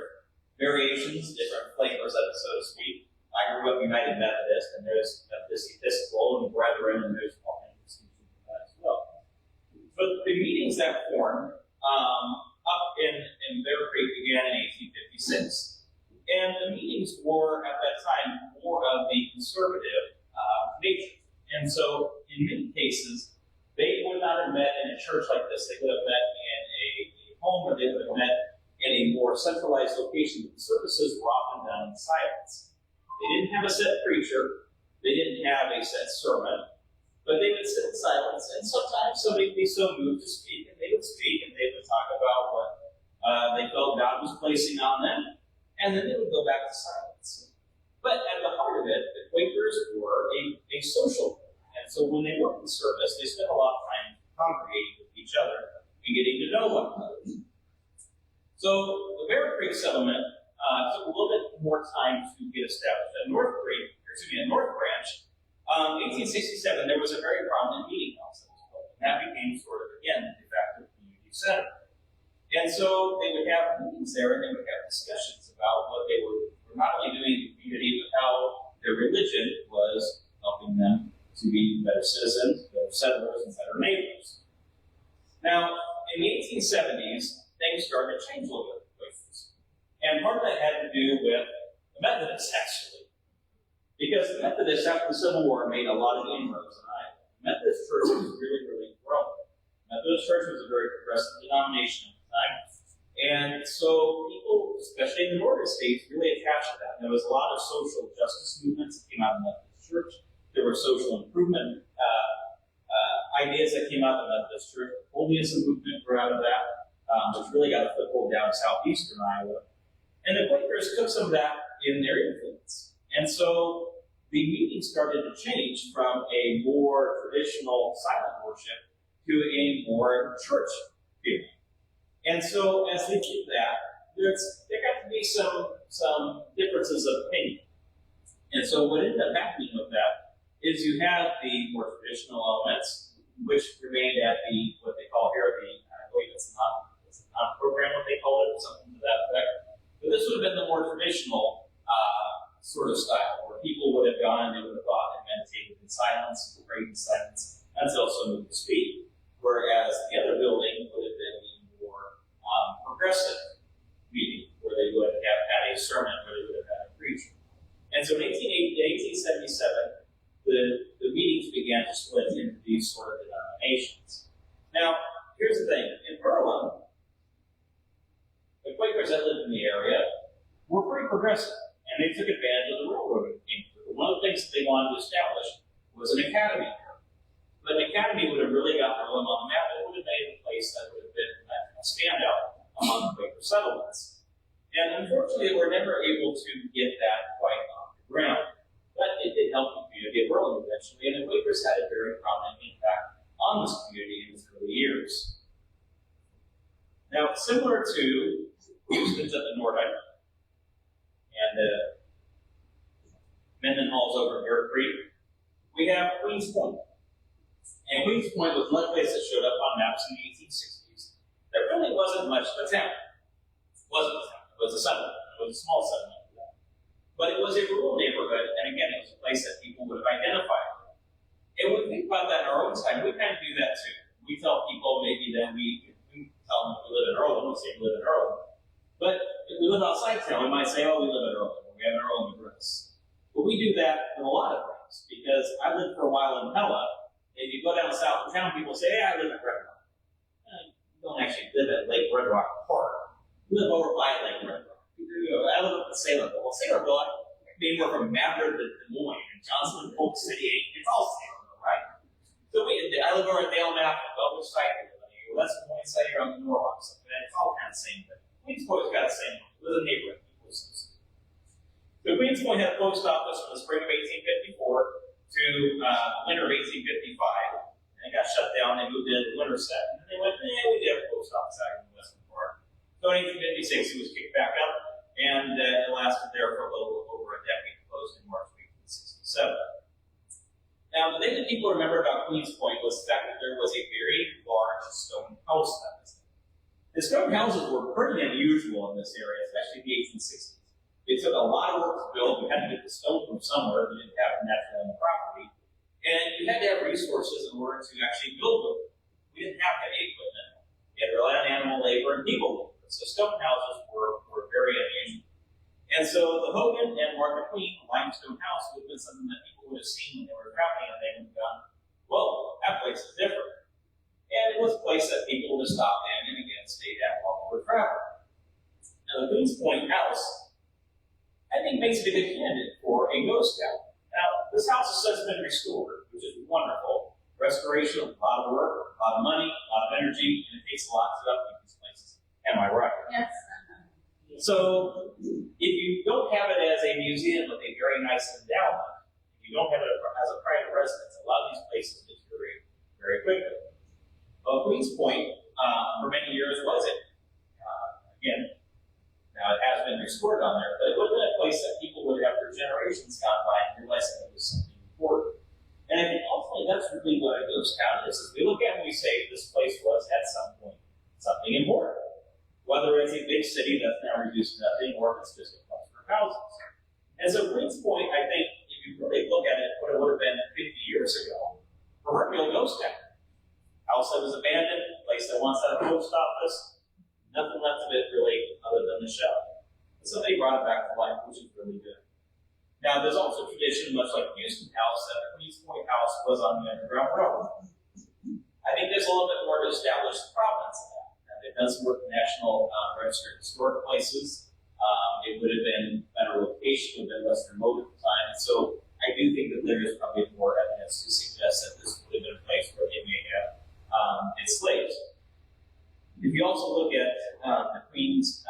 S1: variations, different flavors of it, so to speak. I grew up United Methodist, and there's Methodist Episcopal and Brethren, and there's all kinds of distinctions in that as well. But the meetings that formed up in Bear Creek began in 1856. And the meetings were, at that time, more of the conservative nature. And so, in many cases, they would not have met in a church like this. They would have met in a home, or they would have met in a more centralized location. The services were often done in silence. They didn't have a set preacher. They didn't have a set sermon. But they would sit in silence, and sometimes somebody would be so moved to speak, and they would speak, and they would talk about what they felt God was placing on them, and then they would go back to silence. But at the heart of it, the Quakers were a social group. And so when they were in service, they spent a lot of time congregating with each other and getting to know one another. So the Bear Creek settlement took a little bit more time to get established. At North Branch, 1867, there was a very prominent meeting house that was built. And that became sort of, again, the de facto community center. And so they would have meetings there, and they would have discussions about what they were not only doing in the community, but how their religion was helping them to be better citizens, better settlers, and better neighbors. Now, in the 1870s, things started to change a little bit. And part of that had to do with the Methodists, actually. Because the Methodists, after the Civil War, made a lot of inroads in Iowa. The Methodist Church was really, really growing. The Methodist Church was a very progressive denomination at the time. And so people, especially in the northern states, really attached to that. There was a lot of social justice movements that came out of the Methodist Church. There were social improvement ideas that came out of the Methodist Church. The Holyism movement grew out of that, which really got a foothold down in southeastern Iowa. And the Quakers took some of that in their influence. And so the meetings started to change from a more traditional silent worship to a more church feeling. And so as they did that, there got to be some differences of opinion. And so what ended up happening with that is you have the more traditional elements, which remained at what they call here I believe it's a non-program, what they call it, something to that effect. But this have been the more traditional sort of style, where people would have gone and they would have thought and meditated in silence, prayed in silence, and also moved to speak. Whereas the other building would have been the more progressive meeting, where they would have had a sermon, where they would have had a preacher. And so in 1877, the meetings began to split into these sort of denominations. Now, here's the thing. In Berlin, the Quakers that lived in the area were pretty progressive, and they took advantage of the railroad that came through. One of the things that they wanted to establish was an academy here. But an academy would have really got Berlin on the map. It would have made a place that would have been a standout among the Quaker settlements. And unfortunately, they were never able to get that quite off the ground. But it did help the community of Berlin eventually, and the Quakers had a very prominent impact on this community in its early years. Now, similar to Houston's up in North End, and Mendenhall's over in Bear Creek, we have Queens Point. And Queens Point was one place that showed up on maps in the 1860s. There really wasn't much of a town. It wasn't a town. It was a settlement. It was a small settlement. But it was a rural neighborhood, and again, it was a place that people would have identified with. And when we think about that in our own time, we kind of do that too. We tell people maybe that we tell them we live in Earlham, we say we live in Earlham. But if we live outside town, we might say, oh, we live in Earlham, or we have an Earlham address. But we do that in a lot of things, because I lived for a while in Pella. If you go down south of town, people say, hey, I live in Red Rock. You don't actually live at Lake Red Rock Park. You live over by Lake Red Rock. I live up in Salemville. Well, Salemville, anywhere from Maverick to Des Moines, and Johnson, Polk City, it's all Salemville, right? So I live over at Dale Map, well, which side do you live on? West Des Moines side, you're on the Norwalk side. It's all kind of the same thing. Queens Point's got the same one. It was a neighborhood. So Queens Point had a post office from the spring of 1854 to winter of 1855, and it got shut down. They moved in the winter set, and then they went, we did have a post office out in the western part. So in 1856, it was kicked back up, and it lasted there for a little over a decade, closed in March of 1867. Now, the thing that people remember about Queens Point was the fact that there was a very large stone house that was there. The stone houses were pretty unusual in this area, especially in the 1860s. It took a lot of work to build. We had to get the stone from somewhere. We didn't have it naturally on the property. And you had to have resources in order to actually build them. We didn't have heavy equipment. You had to rely on animal labor and people labor. So stone houses were very unusual. And so the Hogan and Martha Queen limestone house would have been something that people would have seen when they were traveling, and they would have gone, whoa, that place is different. And it was a place that people would have stopped in and again stayed at while they were traveling. Now the Queens Point house, I think, makes it a good candidate for a ghost town. Now, this house has since been restored, which is wonderful. Restoration, a lot of work, a lot of money, a lot of energy, and it takes a lot to upkeep these places. Am I right?
S2: Yes.
S1: So, if you don't have it as a museum with a very nice endowment, if you don't have it as a private residence, a lot of these places deteriorate very quickly. Well, Queens Point, for many years, was it? Again, now it has been restored on there, but it wasn't a place that people would have for generations gone by and realize that it was something important. And I think ultimately that's really what a ghost town is. We look at it and we say this place was at some point something important. Whether it's a big city that's now reduced to nothing, or if it's just a cluster of houses. And so Queens Point, I think, if you really look at it, what it would have been 50 years ago, a real ghost town. House that was abandoned, place that once had a post office, nothing left of it really other than the shell. And so they brought it back to life, which is really good. Now, there's also a tradition, much like Houston House, that the Queens Point house was on the Underground Railroad. I think there's a little bit more to establish the provenance of that. They've done some work in National Register of Historic Places. It would have been a better location, would have been less remote at the time. And so I do think that there is probably more evidence to suggest that this would have been a place where they may have enslaved. If you also look at the Queens,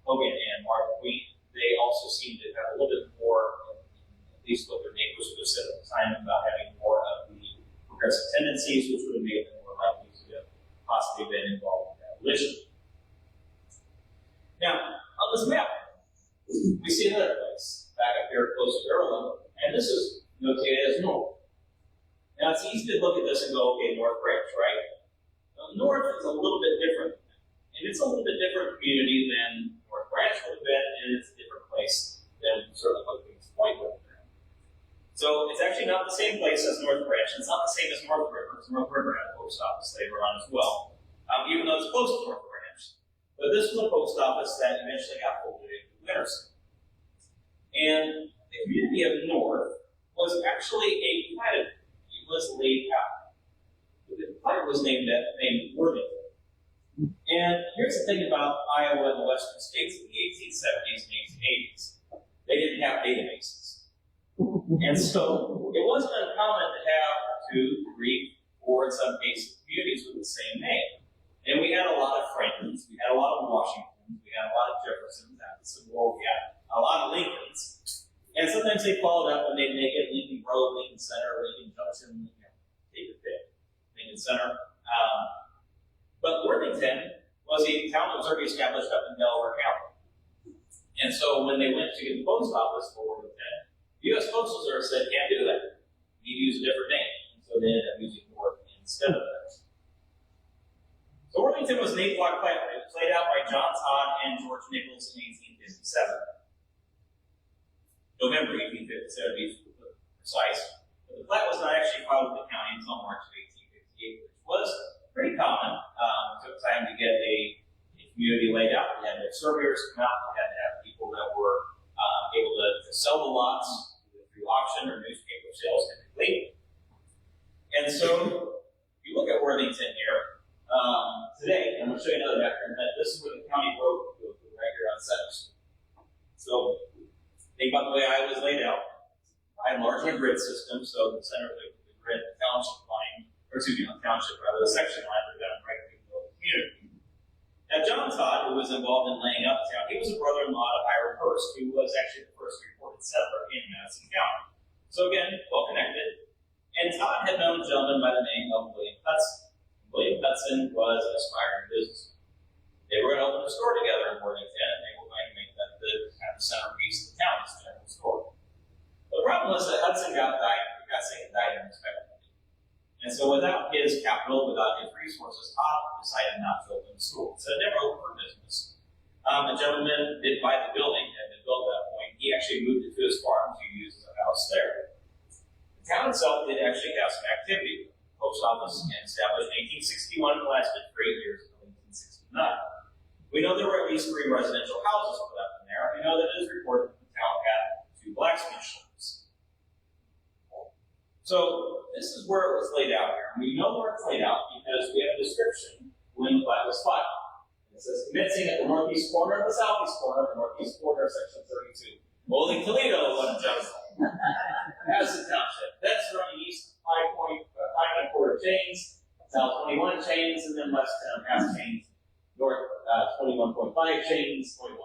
S1: Hogan and Martha Queen, they also seem to have a little bit more, at least what their neighbors would have said at the time, about having more of the progressive tendencies, which would have made them more likely to have possibly been involved in religion. Now, on this map, we see another place back up here close to Earlham, and this is notated as north. Now, it's easy to look at this and go, okay, North Branch, right? Now, north is a little bit different, and it's a little bit different community than North Branch would have been, and it's actually not the same place as North Branch. It's not the same as North River, because North River had a post office later on as well, even though it's close to North Branch. But this was a post office that eventually got folded into Winterset. And the community of North was actually a platted. It was laid out. The plat was named Worthington. And here's the thing about Iowa and the Western states in the 1870s and 1880s. They didn't have databases. And so it wasn't uncommon to have 2, 3, 4, in some cases, communities with the same name. And we had a lot of Franklins, we had a lot of Washingtons, we had a lot of Jeffersons, we had a lot of Lincolns. And sometimes they followed up and they'd make it Lincoln Road, Lincoln Center, Lincoln Junction, take your pick, Lincoln Center. But Worthington was a town that was already established up in Delaware County. And so when they went to get the post office for Worthington, the U.S. Postal Service said, can't do that. You need to use a different name. And so they ended up using North instead of that. So Worthington was an 8-block plat. It was laid out by John Todd and George Nichols in 1857. November 1857, to be precise. But the plat was not actually filed with the county until March of 1858, which was pretty common. It took time to get a community laid out. We had to have surveyors come out. We had to have people that were able to sell the lots through auction or newspaper sales typically. And so, if you look at Worthington here, today, I'm going to show you another record, but this is where the county road goes right here on 7th Street. So, think about the way I was laid out. I had largely a grid system, so the center of the grid, the township line, or excuse me, not township, rather the section line, would have been right through the middle of the community. Now, John Todd, who was involved in laying out the town, he was a brother-in-law to Hiram Hurst, who was actually the first reported settler in Madison County. So again, well connected. And Todd had known a gentleman by the name of William Hudson. William Hudson was an aspiring businessman. They were going to open a store together in Worthington, and they were going to make that the kind of centerpiece of the town, this general store. The problem was that Hudson got sick and died unexpectedly. And so without his capital, without his resources, Todd decided not to open the store. So it never opened for business. A gentleman did buy the building, had been built at that point. He actually moved it to his farm to use as a house there. The town itself did actually have some activity. Post office established in 1861 and lasted for 8 years until 1869. We know there were at least 3 residential houses put up in there. We know that it is reported that the town had 2 blacksmith shops. So this is where it was laid out here. And we know where it's laid out because we have a description when the plat was filed. It says commencing at the northeast corner of the southeast corner of the northeast quarter of section 32. Holding Toledo, what a judge. As the township. That's running east 5 1/4 chains, south 21 chains, and then west 10.5 chains, north 21.5 chains, 100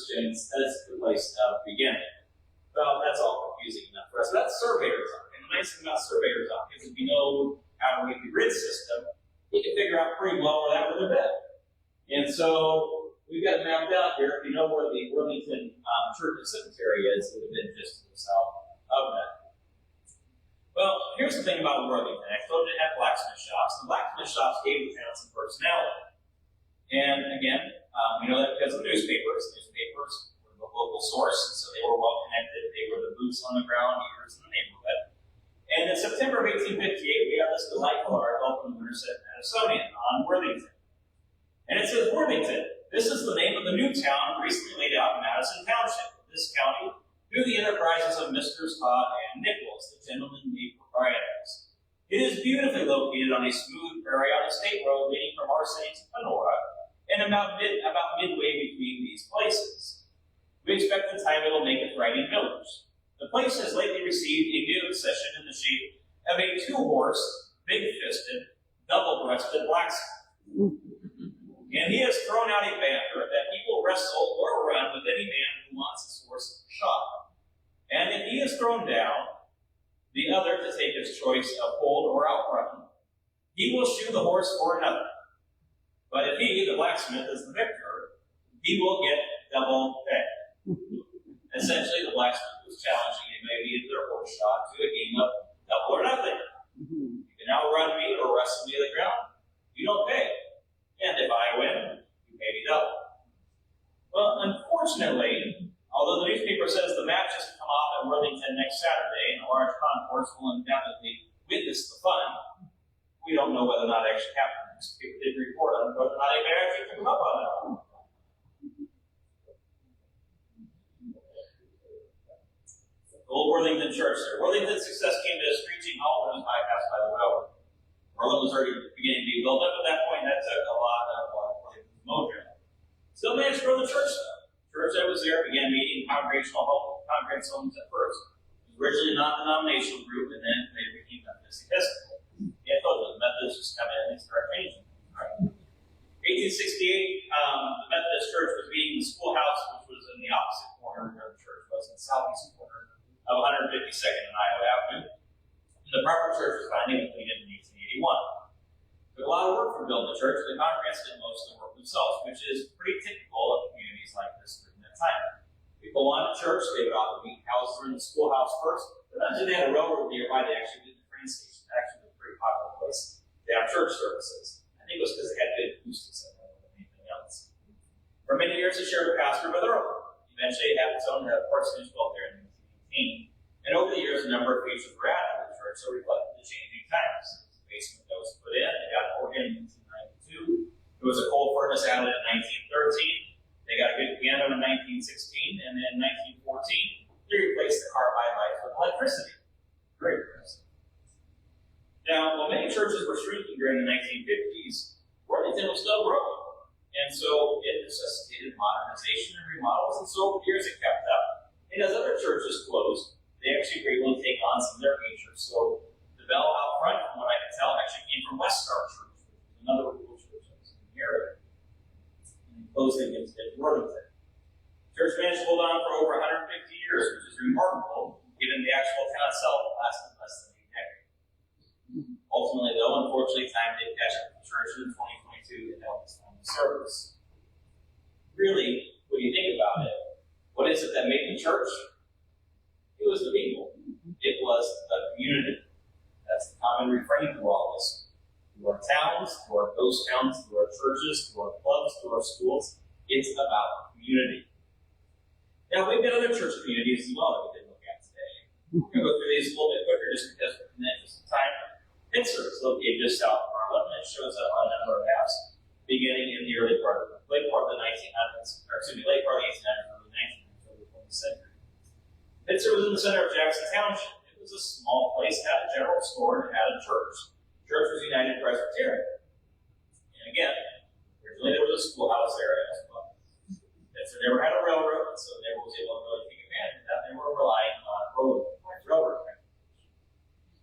S1: chains. That's the place to begin. Well, that's all confusing enough for us. But that's surveyor's arc. And the nice thing about surveyor's arc is if you know how to read the grid system, you can figure out pretty well where that would have been. And so we've got it mapped out here. If you know where the Worthington Church and Cemetery is, it would have been just to the south of that. Well, here's the thing about Worthington. I told you it had blacksmith shops. The blacksmith shops gave the town some personality. And again, we know that because of newspapers. Newspapers were the local source, so they were well connected. They were the boots on the ground, ears in the neighborhood. And in September of 1858, we have this delightful article from the Winterset Madisonian on Worthington. And it says, Worthington, this is the name of the new town recently laid out in Madison Township, this county, through the enterprises of Messrs. Todd and Nichols, the gentlemen made proprietors. It is beautifully located on a smooth prairie on a state road leading from our city to Panora, and about midway between these places. We expect in time it will make a thriving village. The place has lately received a new accession in the shape of a 2-horse, big-fisted, double-breasted blacksmith. And he has thrown out a banner that people wrestle or run with any man who wants his horse shot. And if he is thrown down, the other to take his choice of hold or outrun, he will shoe the horse for another. But if he, the blacksmith, is the victor, he will get double pay. Essentially, the blacksmith was challenging him maybe in their horse shot to a game of double or nothing. You can outrun me or wrestle me to the ground. You don't pay. And if I win, you pay me double. Well, unfortunately, although the newspaper says the match has come off at Worthington attend next Saturday, and a large concourse will undoubtedly witness the fun. We don't know whether or not it actually happened. People did report on whether or not they actually took them up on that. Old Worthington Church there. Worthington's success came to a screeching halt when it was bypassed by the railroad. Worthington was already beginning to be built up at that point. That took a lot of Worthington's mojo. Still managed to grow the church though. The church that was there began meeting congregational homes at first. It was originally a non-denominational group, and then they became Methodist Episcopal. Yeah, I told you, the Methodists just come in and start changing. Right? 1868, the Methodist Church was meeting in the schoolhouse, which was in the opposite corner where the church was, in the southeast corner of 152nd and Iowa Avenue. And the proper church was finally completed in 1881. Took a lot of work from building the church. The congregants did most of the work themselves, which is pretty typical of communities like this during that time. People wanted church, they would often meet houses in the schoolhouse first, but then they had a railroad nearby, they actually did the train station. It actually was a pretty popular place to have church services. I think it was because they had good acoustics and anything else. For many years, it shared a pastor with Earl. Eventually, it had its own parsonage built there in 1918. And over the years, a number of features were added to the church that reflected the changing times. The basement that was put in, they got an organ in 1992. There was a coal furnace added in 1913. They got a good piano in 1916, and then in 1914, they replaced the carbide lights with electricity. Great. Now, while many churches were shrinking during the 1950s, Worthington was still growing. And so it necessitated modernization and remodels, and so over the years it kept up. And as other churches closed, they actually were able to take on some of their features. So the bell out front, from what I can tell, actually came from West Star Church, which was another local church that was in the area. And closed against Worthington. Church managed to hold on for over 150 years, which is remarkable, given the actual town itself lasted less than a decade. Ultimately, though, unfortunately, time did catch up with the church in 2022 and held its final service. Really, when you think about it, what is it that made the church? It was the people. It was the community. That's the common refrain through all this. Through our towns, through our ghost towns, through our churches, through our clubs, through our schools, it's about community. Now, we've got other church communities as well that we can look at today. We're going to go through these a little bit quicker just because we're in the interest of time. Pittsburgh is located just south of Harlem, and it shows up on a number of maps beginning in the late part of the 1800s, early 1900s, early 20th century. Pittsburgh was in the center of Jackson Township. It was a small place, had a general store, and had a church. The church was United Presbyterian. And again, originally there was a schoolhouse area as well. Pittsburgh never had a railroad, so they never was able to really take advantage of that. They were relying on railroad transportation.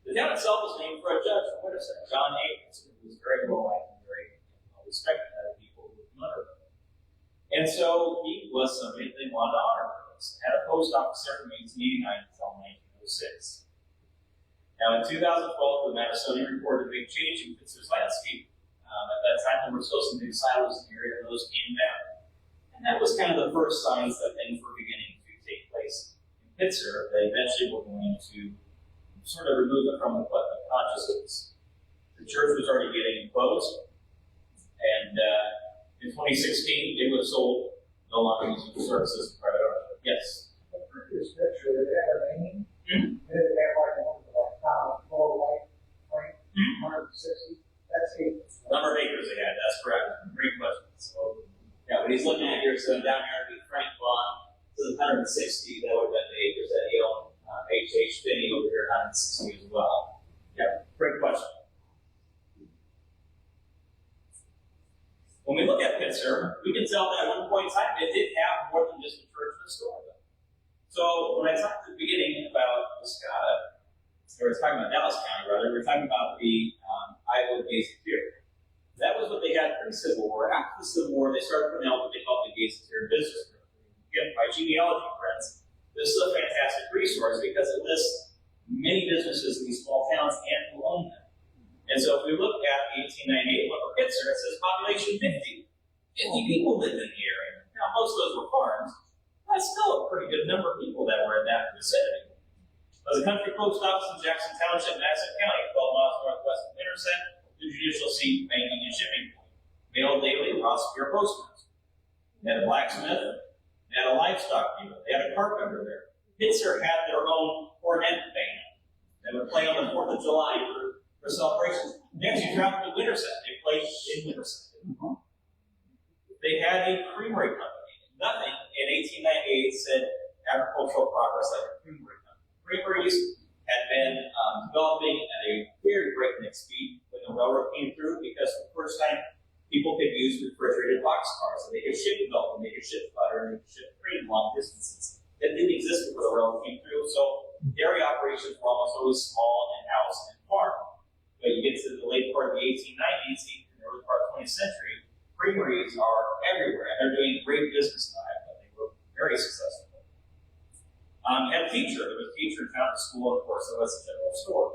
S1: The town itself was named for a judge from Winterset, John Akins, who was very well liked and very respected by the people who lived under him. And so he was somebody that they wanted to honor. Had a post office there from 1889 until 1906. Now, in 2012, the Madisonian reported a big change in Pittsburgh's landscape. At that time, there were still some big silos in the area, and those came down. And that was kind of the first signs that things were beginning to take place in Pittsburgh. They eventually were going to sort of remove it from the consciousness. The church was already getting closed, and in 2016, it was sold, no longer using the services of private ownership. Yes?
S2: The previous picture, did it have a name? Did it have like full white frame, 160? That's it.
S1: Number of acres they had, that's correct. Great question. So, yeah, what he's looking at here, so down here, the Frank Bond, so the 160, that would have been the acres that he owned. H.H. Finney over here, 160 as well. Yeah, great question. When we look at Pittsburgh, we can tell that at one point in time, it did have more than just a church and a store. So when I talked at the beginning about Wisconsin, or I was talking about Dallas County, rather, we were talking about the Iowa Gazetteer. That was what they had pre-Civil War. After the Civil War, they started putting out what they called the Gazetteer Business Group. Again, by genealogy, friends, this is a fantastic resource because it lists many businesses in these small towns and who own them. And so if we look at 1898, look for Pittsburgh, it says population 50. 50 people lived in the area. Now, most of those were farms. That's still a pretty good number of people that were in that vicinity. There's a country post office in Jackson Township, Madison County, 12 miles northwest of Winterset, the judicial seat, banking, and shipping point. Mail daily, Ross Beer Postmaster. They had a blacksmith. They had a livestock dealer. They had a carpenter there. Pittsburgh had their own cornet band that would play on the 4th of July for celebrations. They actually traveled to Winterset. They played in Winterset. They had a creamery company. Nothing in 1898 said agricultural progress like a creamery company. Creameries had been developing at a very breakneck speed when the railroad came through, because for the first time people could use refrigerated boxcars, and they could ship milk, and they could ship butter, and they could ship cream long distances. That didn't exist before the railroad came through, so dairy operations were almost always small and house and farm. But you get to the late part of the 1890s, and the early part of the 20th century, creameries are everywhere, and they're doing great business now. They were very successful. You had a teacher. There was a teacher in town at school, and of course, there was a general store.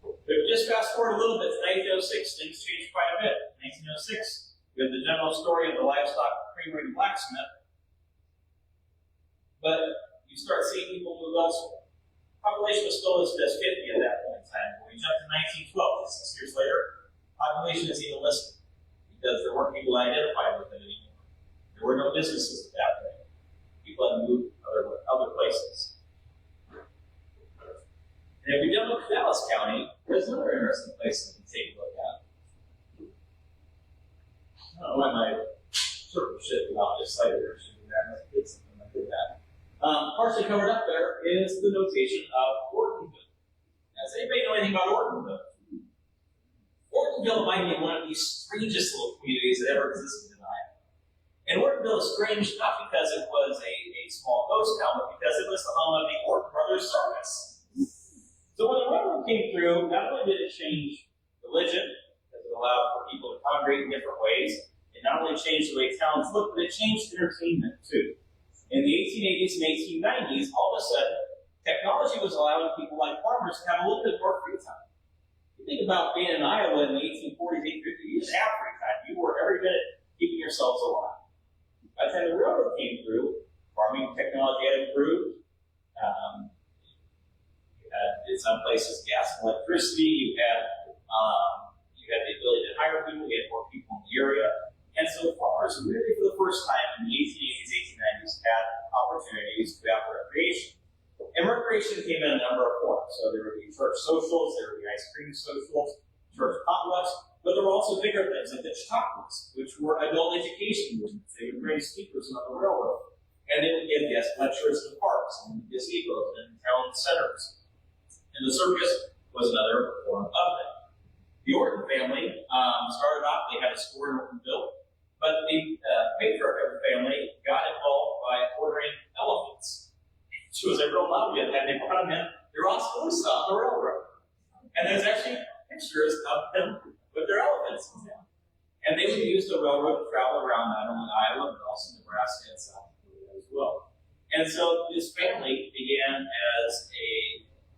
S1: But just fast forward a little bit to 1906, things changed quite a bit. 1906, we have the general story of the livestock creamery and blacksmith. But you start seeing people move elsewhere. Population was still listed as 50 at that point in time. When we jump to 1912, 6 years later, population is even listed, because there weren't people identified with it anymore. There were no businesses at that point. People had moved other places. And if we jump up to Dallas County, there's another interesting place that we can take a look at. I don't know why my circle shifted off this side here. I did something like that. Partially covered up there is the notation of Ortonville. Now, does anybody know anything about Ortonville? Ortonville might be one of the strangest little communities that ever existed in Iowa. And Ortonville is strange not because it was a small ghost town, but because it was the home of the Orton Brothers Circus. So when the railroad came through, not only did it change religion, because it allowed for people to congregate in different ways, it not only changed the way towns looked, but it changed entertainment too. In the 1880s and 1890s, all of a sudden, technology was allowing people like farmers to have a little bit more free time. You think about being in Iowa in the 1840s, 1850s, you didn't have free time. You were every minute keeping yourselves alive. By the time the railroad came through, farming technology had improved. You had, in some places, gas and electricity. You had the ability to hire people. You had more people in the area. And so farmers really, for the first time in the 1880s, 1890s, had opportunities to have recreation. And recreation came in a number of forms. So there would be church socials, there would be ice cream socials, church potlucks, but there were also bigger things like the Chautauquas, which were adult education movements. They would bring speakers on the railroad, and they would give guest lectures in parks and gazebos and town centers. And the circus was another form of it. The Orton family started off, they had a store in Ortonville, but the patriarch of the family got involved by ordering elephants. She was a real lobby of that. They brought them in. They were all supposed to stop the railroad. And there's actually pictures of them with their elephants. And they would use the railroad to travel around not only Iowa, but also Nebraska and South Dakota as well. And so this family began as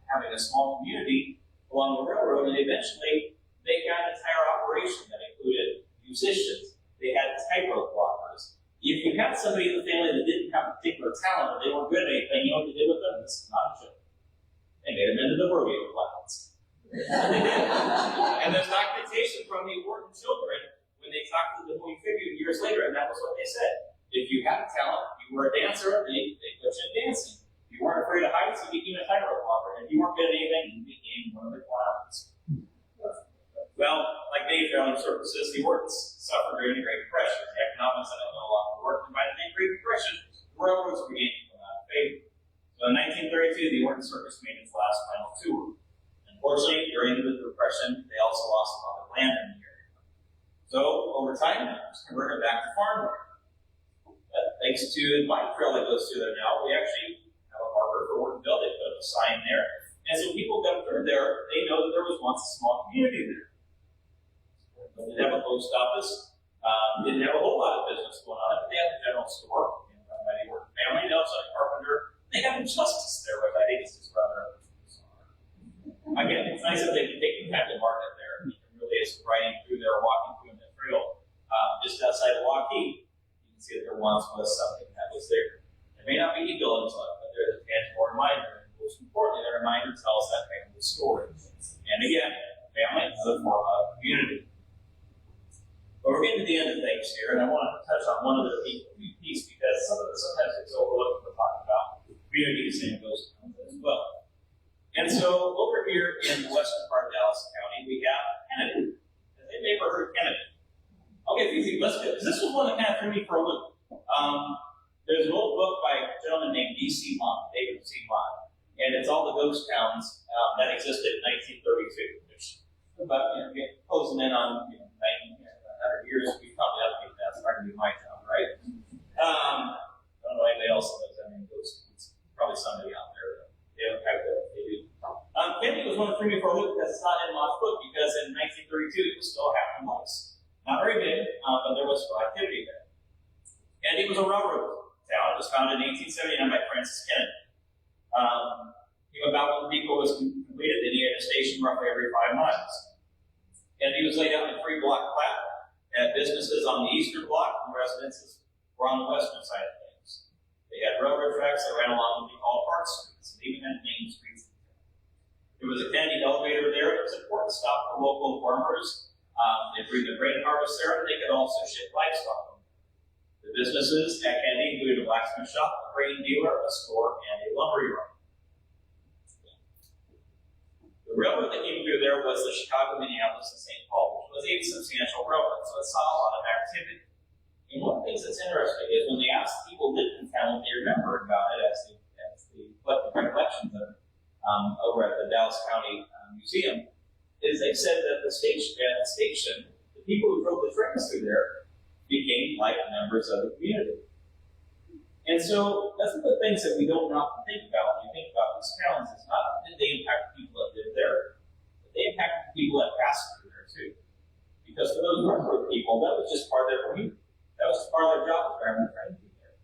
S1: having a small community along the railroad, and eventually they got an entire operation that included musicians. They had tightrope walkers. If you had somebody in the family that didn't have a particular talent, or they weren't good at anything, you know what they did with them? This is not a joke. They made them into the rodeo clowns. And there's documentation from the Orton children when they talked to the movie figure years later, and that was what they said. If you had a talent, you were a dancer, they put you in dancing. If you weren't afraid of heights, you became a tightrope walker. And if you weren't good at anything, you became one of the clowns. Well, like many traveling circuses, the Ortons suffered during the Great Depression. The economics of it no longer worked, and by the Great Depression, the railroads began to come out of favor. So in 1932, the Orton Circus made its last final tour. Unfortunately, during the Depression, they also lost a lot of land in the area. So over time, it was converted back to farmland. But thanks to the bike trail that goes through there now, we actually have a marker for Ortonville. They put up a sign there. And so people come through there, they know that there was once a small community there. They didn't have a post office, didn't have a whole lot of business going on, but they had the general store, run by the Orton family. They also had a carpenter. They had a justice there, which I think is just rather bizarre. Again, it's nice that they can take the time to market there. You can really, as riding through there, walking through the trail, just outside of Waukee, you can see that there once was something that was there. It may not be eagle intellect, but there's a tangible reminder. And most importantly, the reminder tells that family story. And again, family is a form of community. But we're getting to the end of things here, and I want to touch on one other piece because some of it sometimes gets overlooked when we're talking about community, the same goes as well. There's an old book by a gentleman named D.C. Mott, David C. Mott, and it's all the ghost towns that existed in 1932, which about closing in on 100 years. We probably update that. It's not going to be my job, right? I don't know anybody else knows. I mean, it's probably somebody out there. They don't have that. They do. Kennedy was one of the three before Luke because it's not in Mott's book because in 1932 it was still happening once. Not very big, but there was still activity there. Kennedy was a railroad town. It was founded in 1879 by Francis Kennedy. About 1 depot was completed, and he had a station roughly every 5 miles. Kennedy was laid out in a 3-block plat, had businesses on the eastern block, and residences were on the western side of things. They had railroad tracks that ran along what we call Park Streets, and even had main streets. There was a Kennedy elevator there. It was an important stop for local farmers. They bring the grain harvest there, and they could also ship livestock. The businesses at Kennedy included a blacksmith shop, a grain dealer, a store, and a lumber yard. The railroad that came through there was the Chicago, Minneapolis, and St. Paul, which was a substantial railroad, so it saw a lot of activity. And one of the things that's interesting is when they asked people who lived in town what they remembered about it as the collective recollections of it over at the Dallas County Museum, is they said that the station, the people who drove the trains through there became like members of the community. And so that's one of the things that we don't often think about when you think about these towns is not that they impact the people that live there, but they impact the people that pass through there too. Because for those railroad people, that was just part of their community. That was part of their job environment trying to be there.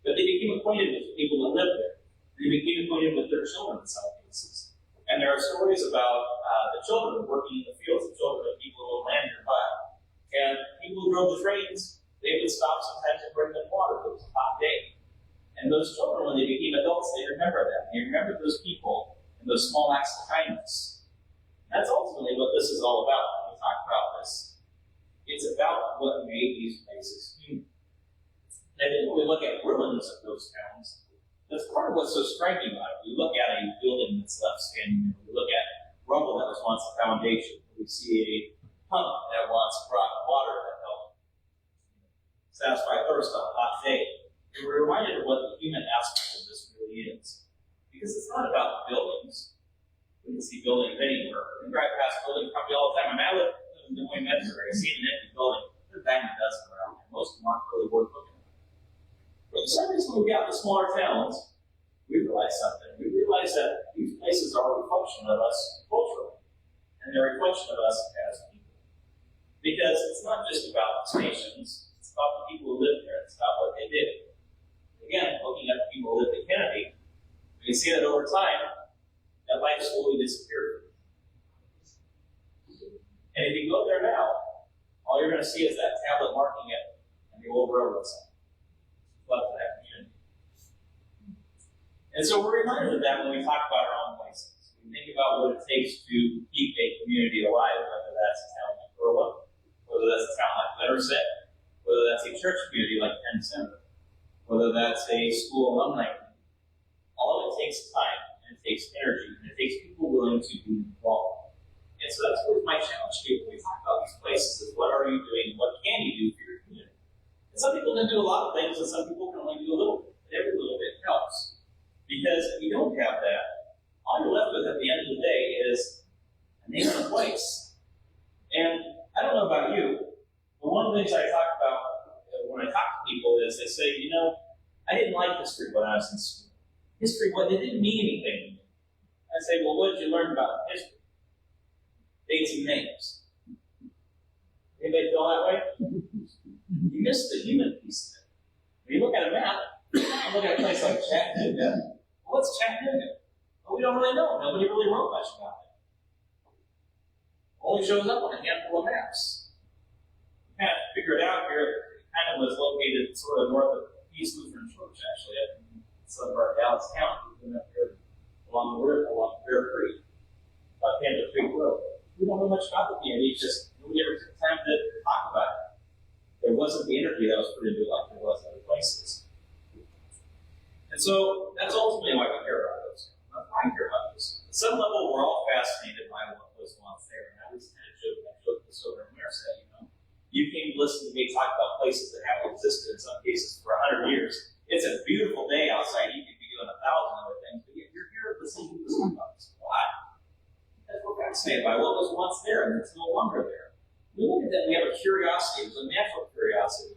S1: But they became acquainted with the people that lived there. They became acquainted with their children in some cases. And there are stories about the children working in the fields, the children of people who land nearby. And people who drove the trains, they would stop sometimes and bring them water if it was a hot day. And those children, when they became adults, they remember that. They remember those people and those small acts of kindness. That's ultimately what this is all about. When we talk about this, it's about what made these places human. And then when we look at ruins of those towns, that's part of what's so striking about it. We look at a building that's left standing there. We look at rubble that was once a foundation. We see a pump that once brought water that helped satisfy thirst on a hot day. And we're reminded of what the human aspect of this really is. Because it's not about buildings. We can see buildings anywhere. We drive past buildings probably all the time. I mean, I live in Des Moines, Medford. I see an empty building. There's a bang of dozen around there. Most of them aren't really worth looking at. But for some reason, when we get to smaller towns, we realize something. We realize that these places are a reflection of us culturally. And they're a reflection of us as people. Because it's not just about stations. It's about the people who live there. It's about what they did. Again, looking at the people who lived in Kennedy, we can see that over time, that life slowly disappeared. And if you go there now, all you're going to see is that tablet marking it and the old railroad sign. Left to that community. And so we're reminded of that when we talk about our own places. We think about what it takes to keep a community alive, whether that's a town like Berlin, whether that's a town like Letterset, whether that's a church community like Penn Center, whether that's a school alumni community. All it takes time, and it takes energy, and it takes people willing to be involved. And so that's what my challenge to you when we talk about these places is what are you doing, what can you do for your community? And some people can do a lot of things, and some people can only do a little bit. And every little bit helps. Because if you don't have that, all you're left with at the end of the day is a name and a place. And I don't know about you, but one of the things I talk about when I talk to people is they say, I didn't like history when I was in school. History, it didn't mean anything to me. I say, well, what did you learn about history? Dates and names. Anybody feel that way? You missed the human piece of it. When you look at a map, you look at a place like Chattanooga. Well, what's Chattanooga? Well, we don't really know. Nobody really wrote much about it. Only shows up on a handful of maps. You kind of figure it out here. It kind of was located sort of north of East Lutheran Church, actually, in some of our Dallas County. We've been up here along Bear Creek, about Panda Creek Road. We don't know much about the community. Just nobody ever took time to talk about it. There wasn't the energy that was put into it like there was other places. And so that's ultimately why we care about those. That's why I care about this. At some level, we're all fascinated by what was once there. And I was kind of joking. I joked this over in Merced, You came to listen to me talk about places that haven't existed in some cases for 100 years. It's a beautiful day outside. You could be doing 1,000 other things, but yet you're here listening to this about this. Why? Because we're fascinated by what was once there and it's no longer there. We look at that, we have a curiosity, it's a natural curiosity.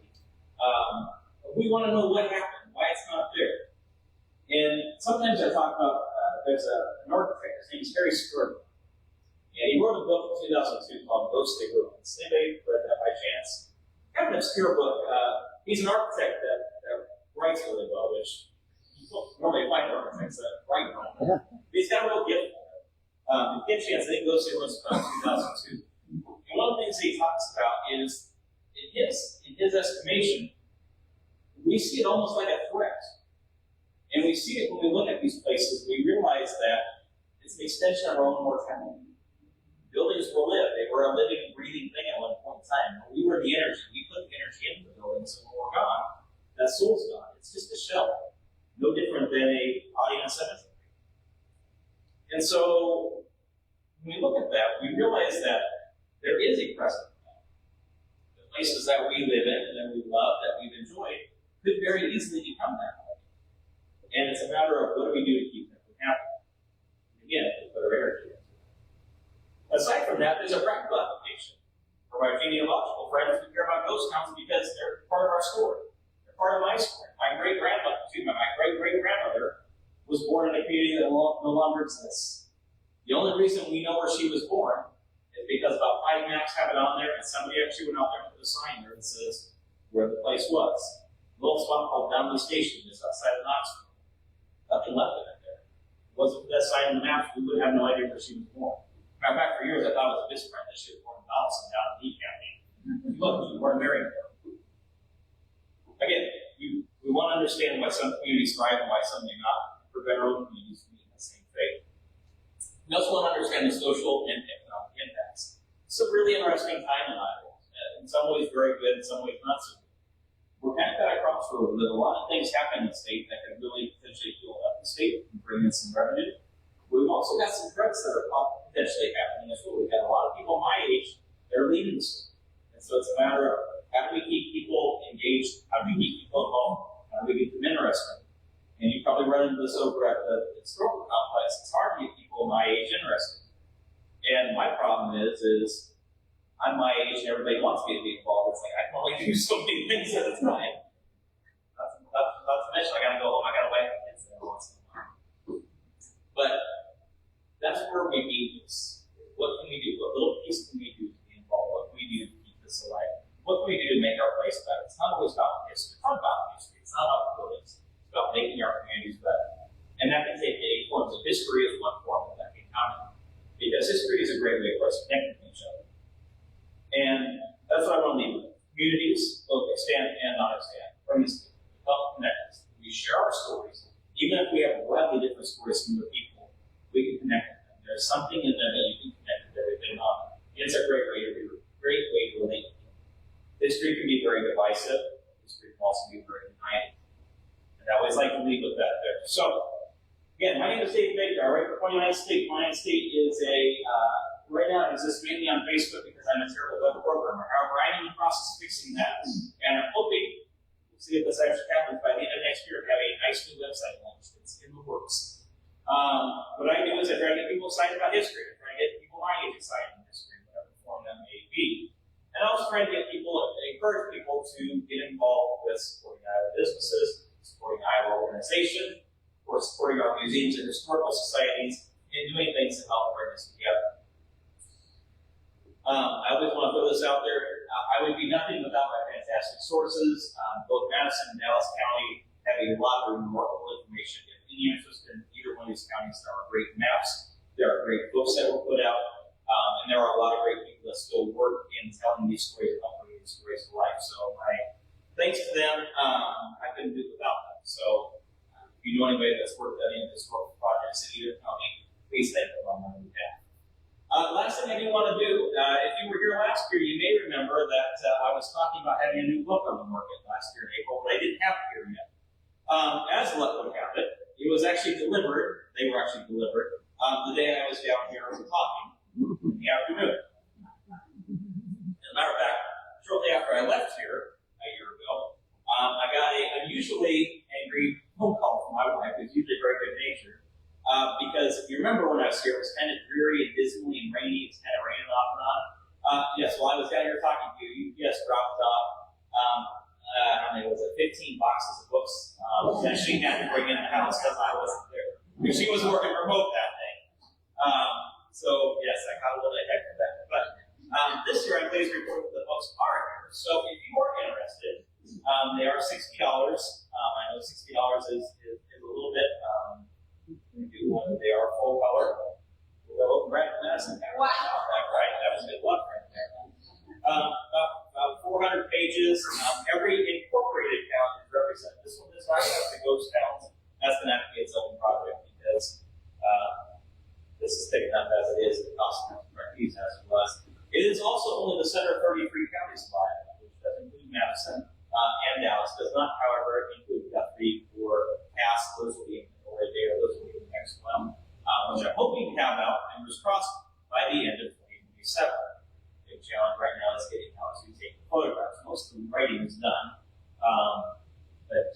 S1: We want to know what happened, why it's not there. And sometimes I talk about, there's an architect, his name is Harry Sturman. And he wrote a book in 2002 called Ghostly Ruins. Anybody read that by chance? Kind of an obscure book. He's an architect that writes really well, which you don't normally find architects that write well. But he's got a real gift for it. If you get a chance, I think Ghostly Ruins was about 2002. And one of the things that he talks about is, in his estimation, we see it almost like a threat. And we see it when we look at these places, we realize that it's an extension of our own mortality. Buildings will live. They were a living, breathing thing at one point in time. When we were the energy, we put the energy into the building, so when we're gone, that soul's gone. It's just a shell. No different than a body in a cemetery. And so, when we look at that, we realize that there is a present. The places that we live in, and that we love, that we've enjoyed, could very easily become that way. And it's a matter of what do we do to keep them from happening. Again, we put our energy into it. Aside from that, there's a practical application. For my genealogical friends, we care about ghost towns because they're part of our story. They're part of my story. My great-great-grandmother was born in a community that no longer exists. The only reason we know where she was born is because about 5 maps have it on there, and somebody actually went out there and put a sign there that says where the place was. A little spot called Downley Station, just outside of Knoxville. Nothing left of it there. If it wasn't for that sign on the map, we would have no idea where she was born. Matter of fact, for years I thought it was a misprint that she was born in Donaldson down in Lee County. Look, she was born in Marionville. Again, we want to understand why some communities thrive and why some do not. For better own communities to be in the same faith. We also want to understand the social and economic impacts. It's a really interesting time in Iowa. In some ways very good, in some ways not so good. We're kind of at a crossroads with a lot of things happening in the state that could really potentially fuel up the state and bring in some revenue. We've also got some threats that are potentially happening as well. We've got a lot of people my age that are leaving the state. And so it's a matter of how do we keep people engaged, how do we keep people involved, how do we get them interested. And you probably run into this over at the historical complex. It's hard to get people my age interested. And my problem is I'm my age and everybody wants me to be involved. It's like I can only do so many things at a time. Not to mention I gotta go home, I gotta wife my kids every once in a while. But that's where we need this. What can we do? What little piece can we do to be involved? What can we do to keep this alive? What can we do to make our place better? It's not always about history. It's not about history. It's not about buildings. It's about making our communities better. And that can take many forms. Of history is one form that can come. Because history is a great way for us to connect with each other. And that's what I want to leave with. Communities, both extant and non-extant, bring us together, help connect us. We share our stories. Even if we have wildly different stories from other people, we can connect with them. There's something in them that you can connect with everything on. It's a great way to relate. History can be very divisive. History can also be very uniting. And I always like to leave with that there. So, again, my name is Dave Baker. I write for 29th State. 29th State is right now it exists mainly on Facebook because I'm a terrible web programmer. However, I'm in the process of fixing that. And I'm hoping, we'll see if this actually happens, by the end of next year, to have a nice new website launched. It's in the works. What I do is I try to get people excited about history. I try to get people my age excited about history, whatever form that may be. And I also try to get people, encourage people to get involved with supporting Iowa businesses, supporting Iowa organization, or supporting our museums and historical societies, and doing things to help bring us together. I always want to throw this out there. I would be nothing without my fantastic sources. Both Madison and Dallas County have a lot of remarkable information. If any interest in either one of these counties, there are great maps, there are great books that were put out, and there are a lot of great people that still work in telling these stories and helping these stories to life. So thanks to them, I couldn't do it without them. So if you know anybody that's worked on any of this work projects in either county, please thank them on my behalf. Last thing I do want to do, if you were here last year, you may remember that I was talking about having a new book on the market last year in April, but I didn't have it here yet. As luck would have it, it was actually delivered, they were actually delivered, the day I was down here talking in the afternoon. As a matter of fact, Cheryl, shortly after I left here a year ago, I got a unusually angry phone call from my wife, who's usually very good natured, because if you remember when I was here, it was kind of dreary and dismal and rainy. It's kind of raining off and on. Yes, while I was down here talking to you, UPS dropped off, I don't know, was it 15 boxes of books that she had to bring in the house because I wasn't there. Because she was working remote that day. So, yes, I caught a little heck of that. But this year, I'm pleased to report that the books are here. So, if you are interested, they are $60. I know $60 is a little bit, they are full color. Well, right, Madison. Wow. Right, that was good luck right there. About 400 pages. Every incorporated town is represented. This one is not like the ghost towns. That's going to have to be its own project because this is taken up as it is. The cost of fees as it was. It is also only the center of 33 counties by it, which does include Madison and Dallas. Does not, however, include Guthrie or Cass. Those will be in the day, or those will be in the next one, which I'm hoping to have out and was crossed by the end of 2027. Big challenge right now is getting out to take the photographs. Most of the writing is done. But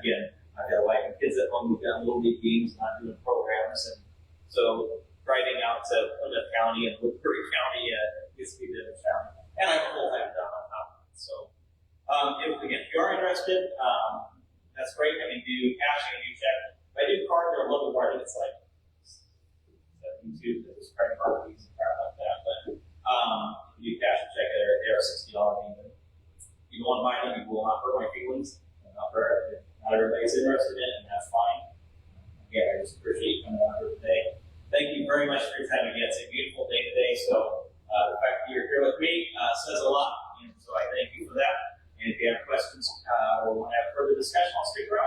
S1: again, I've got a wife and kids at home. We've got little league games, not doing programs. And so driving out to Plymouth County and Woodbury County gets to be a bit of a challenge. And I have a whole head down on top of it. So if you are interested, that's great. I can do cash, I can do check. If I do card, they're a little more. I think it's like 72, there's credit card fees and crap like that. But if you do cash and check, they are $60 even. If you don't want to buy them, you will not hurt my feelings. Not everybody's interested in it, and that's fine. Again, I just appreciate you coming out here today. Thank you very much for your time again. It's a beautiful day today, so the fact that you're here with me says a lot, and so I thank you for that. And if you have questions or want to have further discussion, I'll stick around.